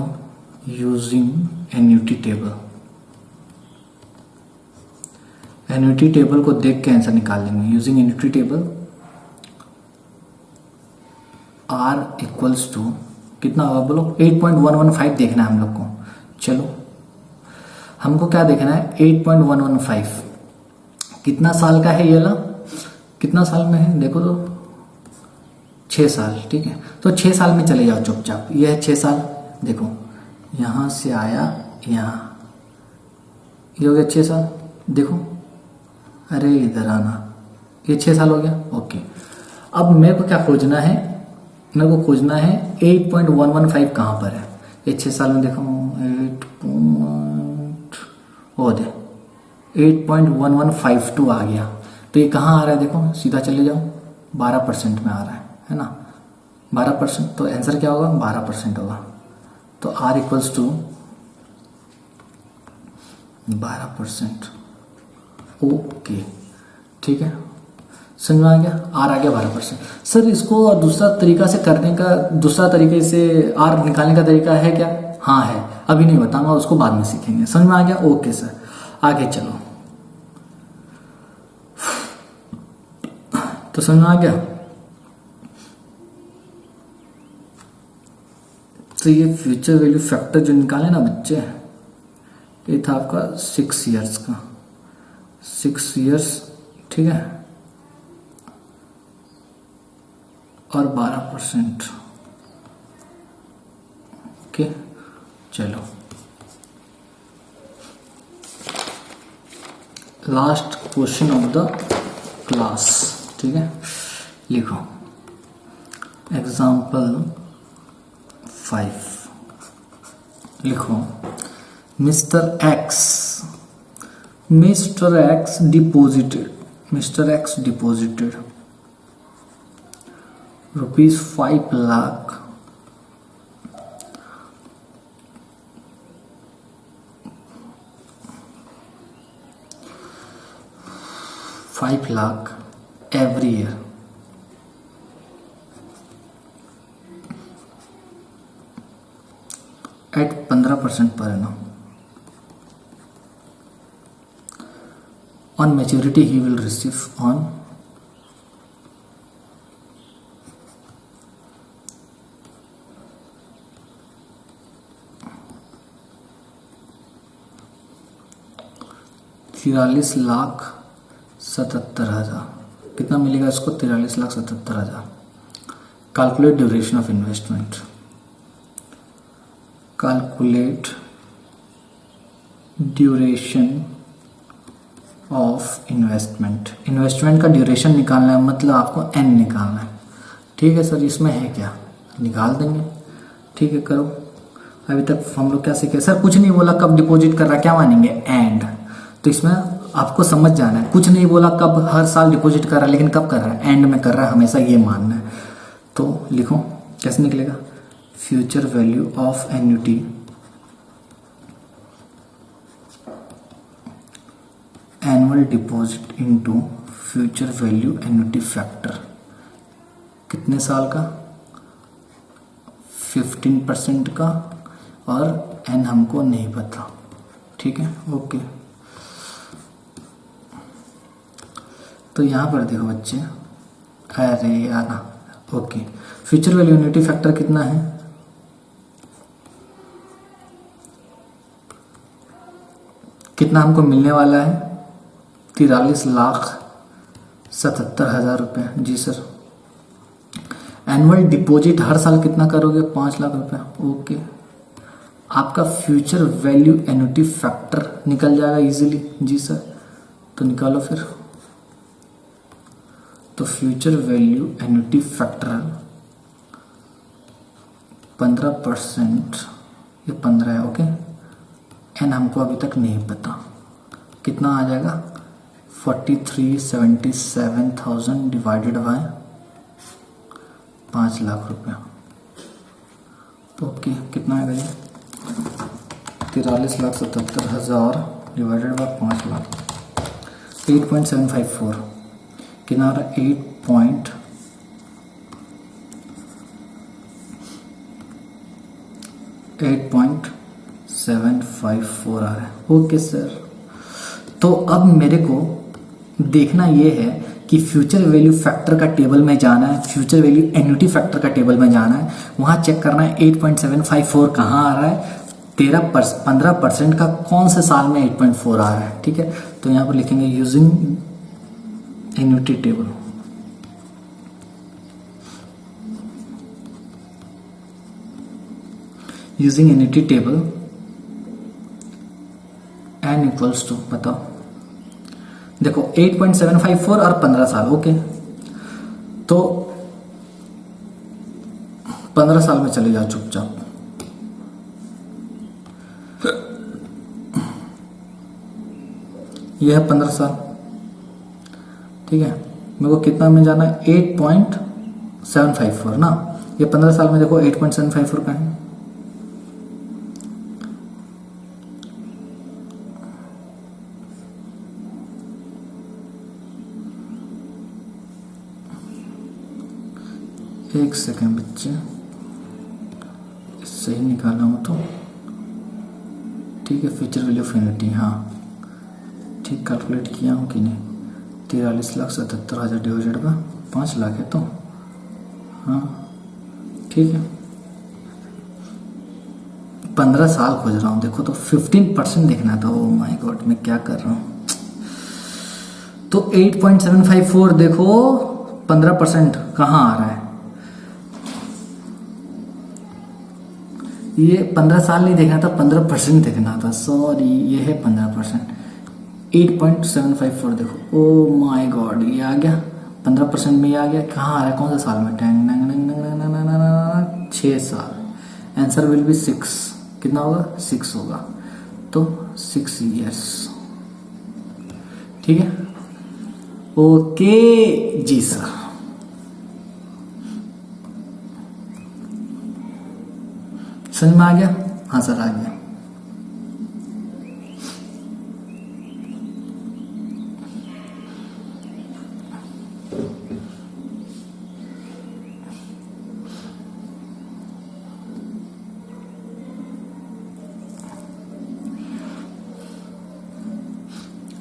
using annuity table, annuity table को देख के आंसर निकाल लेंगे। Using annuity table R equals to कितना होगा बोलो? 8.115 देखना है हम लोग को। चलो हमको क्या देखना है? 8.115 कितना साल का है ये ला? कितना साल में है देखो तो, 6 साल। ठीक है, तो 6 साल में चले जाओ चुपचाप। ये है 6 साल, देखो यहां से आया यहां, ये हो गया 6 साल। देखो अरे इधर आना, ये 6 साल हो गया। ओके, अब मेरे को क्या खोजना है? मेरे को खोजना है 8.115 कहां पर है? ये 6 साल में देखो 8.1152 आ गया। तो ये कहाँ आ रहा है? देखो सीधा चले जाओ, 12% में आ रहा है ना? 12%। तो आंसर क्या होगा? 12% होगा। तो R इक्वल्स टू 12%। ओके, ठीक है, समझ में आ गया। R आ गया 12%। सर इसको और दूसरा तरीका से करने का, दूसरा तरीके से R निकालने का तरीका है क्या? हाँ है, अभी नहीं बताऊंगा, उसको बाद में सीखेंगे। समझ में आ गया? ओके सर, आगे चलो। तो समझ में आ गया। तो ये फ्यूचर वैल्यू फैक्टर जो निकाले ना बच्चे, ये था आपका 6 इयर्स का, 6 इयर्स, ठीक है, और 12%। ओके, चलो last question of the class, ठीक है, लिखो एग्जाम्पल 5। लिखो mister x deposited rupees 5 lakh every year at 15% per annum. On maturity he will receive on $43,77,000। कितना मिलेगा इसको? 43,77,000। Calculate duration of investment. Calculate duration of investment का ड्यूरेशन निकालना है, मतलब आपको एन निकालना है। ठीक है सर, इसमें है क्या, निकाल देंगे। ठीक है, करो। अभी तक हम लोग क्या सीखे सर? कुछ नहीं बोला कब डिपॉजिट कर रहा है, क्या मानेंगे? एंड। तो इसमें आपको समझ जाना है, कुछ नहीं बोला कब हर साल डिपॉजिट कर रहा है, लेकिन कब कर रहा है? एंड में कर रहा है, हमेशा ये मानना है। तो लिखो कैसे निकलेगा? Future value of annuity annual deposit into future value annuity factor. कितने साल का? 15% का, और एन हमको नहीं पता। ठीक है, ओके। तो यहां पर देखो बच्चे, अरे यार, okay, future value annuity factor कितना है? कितना हमको मिलने वाला है? 43,77,000 रुपये। जी सर। एनुअल डिपॉजिट हर साल कितना करोगे? 5 लाख रुपए। ओके, आपका फ्यूचर वैल्यू एन्युटी फैक्टर निकल जाएगा इजीली। जी सर, तो निकालो फिर। तो फ्यूचर वैल्यू एन्युटी फैक्टर 15%, ये 15 है। ओके, एन हमको अभी तक नहीं पता, कितना आ जाएगा? 43,77,000 डिवाइडेड बाय 5 लाख रुपया। ओके, कितना आएगा ये? 43,77,000 डिवाइडेड बाय 5 लाख, 8.754। कितना आ रहा है? 8.754 आ रहा है। ओके सर, तो अब मेरे को देखना ये है कि फ्यूचर वैल्यू फैक्टर का टेबल में जाना है, फ्यूचर वैल्यू एन्युटी फैक्टर का टेबल में जाना है, वहां चेक करना है 8.754 कहाँ आ रहा है, 15% का कौन से साल में 8.4 आ रहा है। ठीक है, तो यहां पर लिखेंगे using annuity table. Using annuity table N equals to, बताओ, देखो 8.754 और 15 साल। ओके, तो 15 साल में चले जाओ चुपचाप। यह है 15 साल। ठीक है, मेरे को कितना में जाना है? 8.754 ना। ये 15 साल में देखो 8.754 का है। एक सेकेंड बच्चे, सही निकाला हूँ तो ठीक है। फ्यूचर वैल्यू ऑफ एन्युटी, हाँ ठीक कैलकुलेट किया हूँ कि नहीं। 43,77,000 डिवाइडेड बाय 5 लाख है तो हाँ ठीक है। 15 साल खोज रहा हूँ देखो, तो 15% देखना था। ओ माय गॉड, मैं क्या कर रहा हूँ। तो 8.754 देखो, 15% कहाँ आ रहा है। ये 15 साल नहीं देखना था, 15% देखना था, सॉरी। ये है 15%। 8.754 देखो, ओ माय गॉड, ये आ गया 15% में। ये आ गया, कहाँ आ रहा है, कौन सा साल में। 6 साल। Answer will be 6। कितना होगा, 6 होगा, तो 6 ईयर्स। ठीक है, ओके जी सर। समझ में आ गया। हाँ सर आ गया।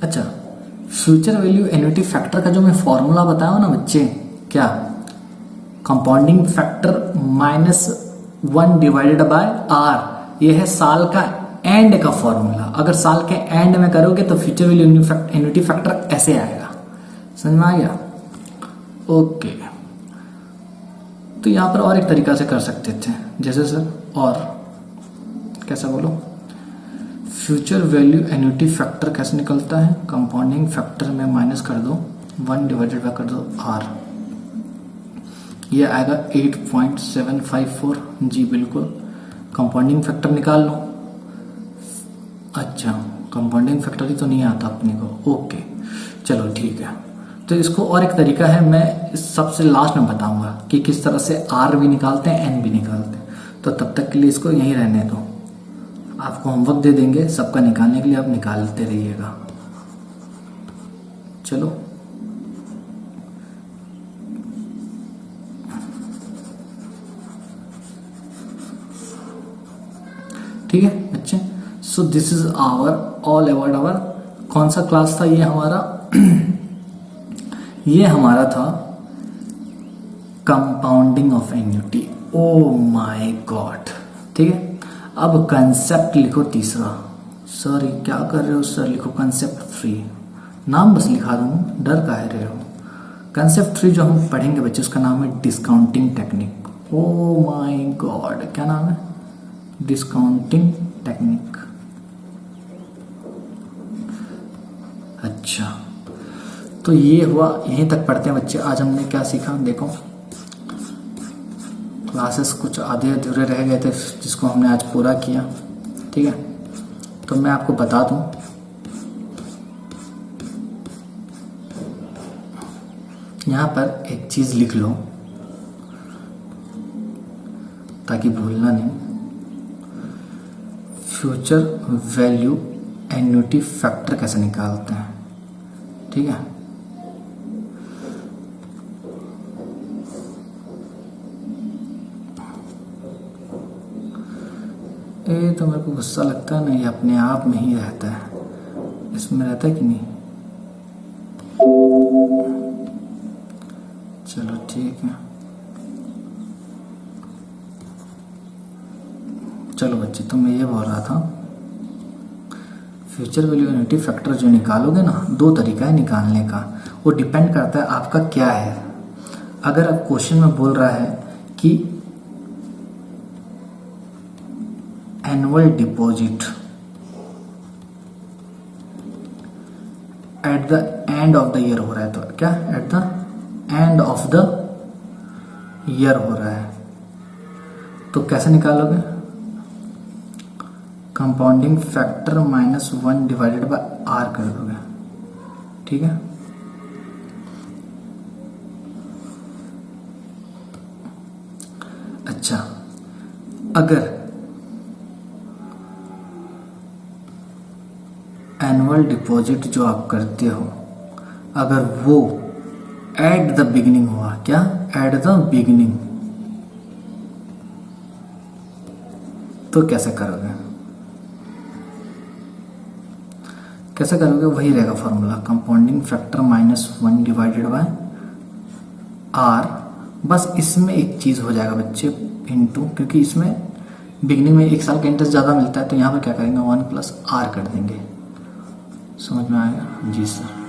अच्छा, फ्यूचर वैल्यू एन्युटी फैक्टर का जो मैं फॉर्मूला बताया ना बच्चे, क्या, compounding factor -1 divided by R, ये है साल का एंड का फॉर्मूला। अगर साल के एंड में करोगे तो फ्यूचर वैल्यू एन्युटी फैक्टर ऐसे आएगा। समझ में आ गया, ओके। तो यहां पर और एक तरीका से कर सकते थे, जैसे सर, और कैसा बोलो, फ्यूचर वैल्यू एन्युटी फैक्टर कैसे निकलता है, कंपाउंडिंग फैक्टर में माइनस कर दो 1 डिवाइडेड बाय कर दो आर, ये आएगा 8.754। जी बिल्कुल, कंपाउंडिंग फैक्टर निकाल लो। अच्छा, कंपाउंडिंग फैक्टर ही तो नहीं आता अपने को, ओके चलो ठीक है। तो इसको और एक तरीका है, मैं सबसे लास्ट में बताऊंगा कि किस तरह से आर भी निकालते हैं, एन भी निकालते हैं। तो तब तक के लिए इसको यहीं रहने दो, आपको होमवर्क दे देंगे सबका निकालने के लिए, आप निकालते रहिएगा। चलो ठीक है बच्चे। So this is our all about our, कौन सा क्लास था ये हमारा ये हमारा था compounding of annuity. Oh my god, ठीक है। अब कंसेप्ट लिखो तीसरा। सर क्या कर रहे हो सर, लिखो कंसेप्ट 3, नाम बस लिखा दूं, डर काहे रहे हो। कंसेप्ट 3 जो हम पढ़ेंगे बच्चे, उसका नाम है discounting technique. O my God, क्या नाम है, डिस्काउंटिंग टेक्निक। अच्छा, तो ये हुआ, यहीं तक पढ़ते हैं बच्चे। आज हमने क्या सीखा देखो, क्लासेस कुछ आधे अधूरे रह गए थे जिसको हमने आज पूरा किया, ठीक है। तो मैं आपको बता दूं, यहां पर एक चीज लिख लो ताकि भूलना नहीं। फ्यूचर वैल्यू एन्युटी फैक्टर कैसे निकालते हैं, ठीक है। ये तो मेरे को गुस्सा लगता है ना, ये अपने आप में ही रहता है, इसमें रहता है कि नहीं। चलो ठीक है, चलो बच्चे, तो मैं ये बोल रहा था, फ्यूचर वैल्यू एन्युटी फैक्टर जो निकालोगे ना, 2 तरीका है निकालने का, वो डिपेंड करता है आपका क्या है। अगर आप क्वेश्चन में बोल रहा है कि annual deposit at the end of the year हो रहा है, तो क्या at the end of the year हो रहा है, तो कैसे निकालोगे, compounding factor -1 divided by R कर दोगे, ठीक है। अच्छा, अगर एनुअल डिपॉजिट जो आप करते हो, अगर वो एट द बिगिनिंग हुआ, क्या एट द बिगिनिंग, तो कैसे करोगे, कैसे करोगे, वही रहेगा formula, compounding factor -1 divided by R. बस इसमें एक चीज हो जाएगा बच्चे, इनटू, क्योंकि इसमें बिगनिंग में 1 साल का इंटरेस्ट ज्यादा मिलता है, तो यहाँ पर क्या करेंगे 1 + R कर देंगे। समझ में आएगा जी सर।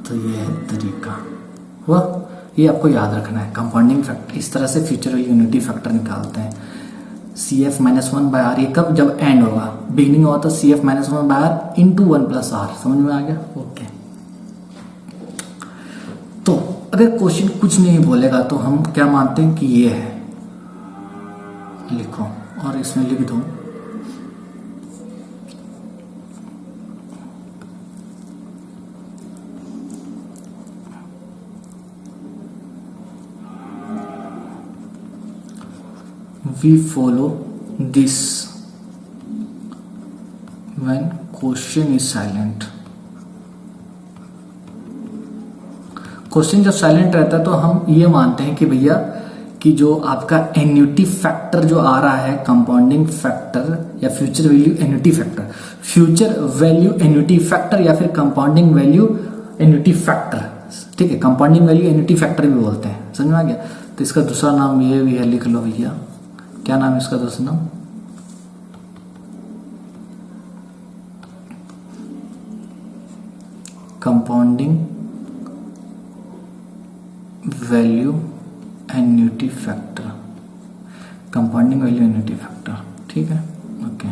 तो ये है तरीका हुआ, ये आपको याद रखना है। कंपाउंडिंग फैक्टर इस तरह से फ्यूचर वैल्यू यूनिटी फैक्टर निकालते हैं। CF -1/R, ये कब, जब एंड होगा, बिगनिंग होगा तो CF -1/R इंटू 1 + R। समझ में आ गया, ओके। तो अगर क्वेश्चन कुछ नहीं बोलेगा तो हम क्या मानते हैं कि ये है, लिखो और इसमें लिख दो we follow this when question is silent। Question जब साइलेंट रहता है तो हम ये मानते हैं कि भैया कि जो आपका एन्युटी फैक्टर जो आ रहा है, कंपाउंडिंग फैक्टर या future value annuity factor, future value annuity factor या फिर कंपाउंडिंग वैल्यू एन्युटी फैक्टर, ठीक है, कंपाउंडिंग वैल्यू एन्युटी फैक्टर भी बोलते हैं। समझ में आ गया। तो इसका दूसरा नाम ये भी है, लिख लो भैया, क्या नाम है इसका दूसरा नाम, compounding value annuity factor, compounding value annuity factor, ठीक है, okay.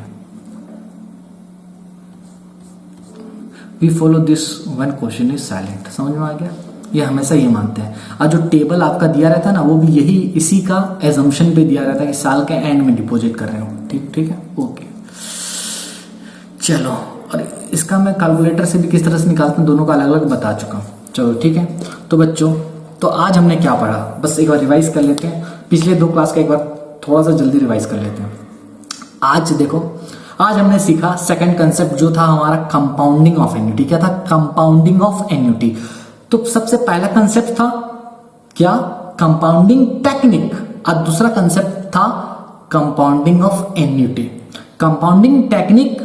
We follow this when question is silent. समझ में आ गया, ये हमेशा ये मानते हैं। और जो टेबल आपका दिया रहता है ना, वो भी यही इसी का एजम्पशन पे दिया रहता है कि साल के एंड में डिपॉजिट कर रहे हो, ठीक ठीक है, ओके। चलो, और इसका मैं कैलकुलेटर से भी किस तरह से निकालता हूँ दोनों का अलग अलग बता चुका हूँ। चलो ठीक है। तो बच्चों, तो आज हमने क्या पढ़ा, बस एक बार रिवाइज कर लेते हैं। पिछले 2 क्लास का एक बार थोड़ा सा जल्दी रिवाइज कर लेते हैं। आज देखो, आज हमने सीखा सेकंड कंसेप्ट जो था हमारा कंपाउंडिंग ऑफ एन्युटी। क्या था? Compounding of annuity. तो सबसे पहला कंसेप्ट था क्या? Compounding technique. और दूसरा कंसेप्ट था compounding of annuity. Compounding technique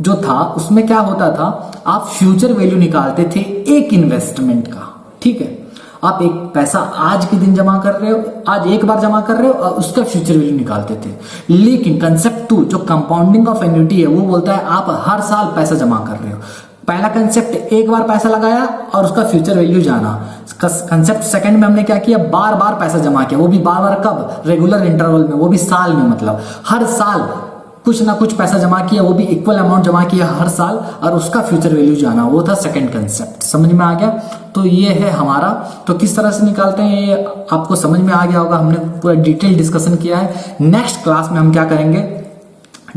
जो था उसमें क्या होता था, आप फ्यूचर वैल्यू निकालते थे एक इन्वेस्टमेंट का, ठीक है। आप एक पैसा आज के दिन जमा कर रहे हो, आज एक बार जमा कर रहे हो और उसका फ्यूचर वैल्यू निकालते थे। लेकिन कंसेप्ट 2 जो कंपाउंडिंग ऑफ एन्युटी है वो बोलता है आप हर साल पैसा जमा कर रहे हो। पहला कंसेप्ट एक बार पैसा लगाया और उसका फ्यूचर वैल्यू जाना। कंसेप्ट सेकंड में हमने क्या किया, बार बार पैसा जमा किया, वो भी बार बार कब? रेगुलर इंटरवल में, वो भी साल में, मतलब हर साल कुछ ना कुछ पैसा जमा किया, वो भी इक्वल अमाउंट जमा किया हर साल और उसका फ्यूचर वैल्यू जाना। वो था सेकंड कंसेप्ट। समझ में आ गया? तो ये है हमारा। तो किस तरह से निकालते हैं ये आपको समझ में आ गया होगा, हमने पूरा डिटेल डिस्कशन किया है। नेक्स्ट क्लास में हम क्या करेंगे,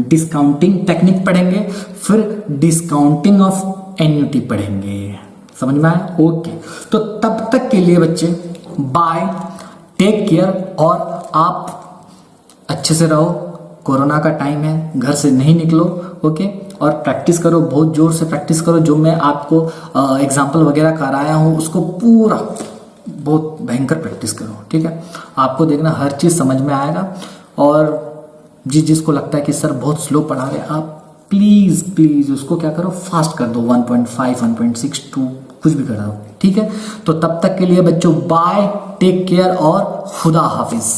डिस्काउंटिंग टेक्निक पढ़ेंगे, फिर डिस्काउंटिंग ऑफ एन्युटी पढ़ेंगे। समझ में आया? ओके। तो तब तक के लिए बच्चे बाय, टेक केयर, और आप अच्छे से रहो। कोरोना का टाइम है, घर से नहीं निकलो, ओके। और प्रैक्टिस करो, बहुत जोर से प्रैक्टिस करो। जो मैं आपको एग्जाम्पल वगैरह कराया हूं उसको पूरा बहुत भयंकर प्रैक्टिस करो, ठीक है। आपको देखना हर चीज समझ में आएगा। और जिसको लगता है कि सर बहुत स्लो पढ़ा रहे, आप प्लीज प्लीज उसको क्या करो, फास्ट कर दो, 1.5, 1.6, 2 कुछ भी कर दो, ठीक है। तो तब तक के लिए बच्चों बाय, टेक केयर और खुदा हाफिज।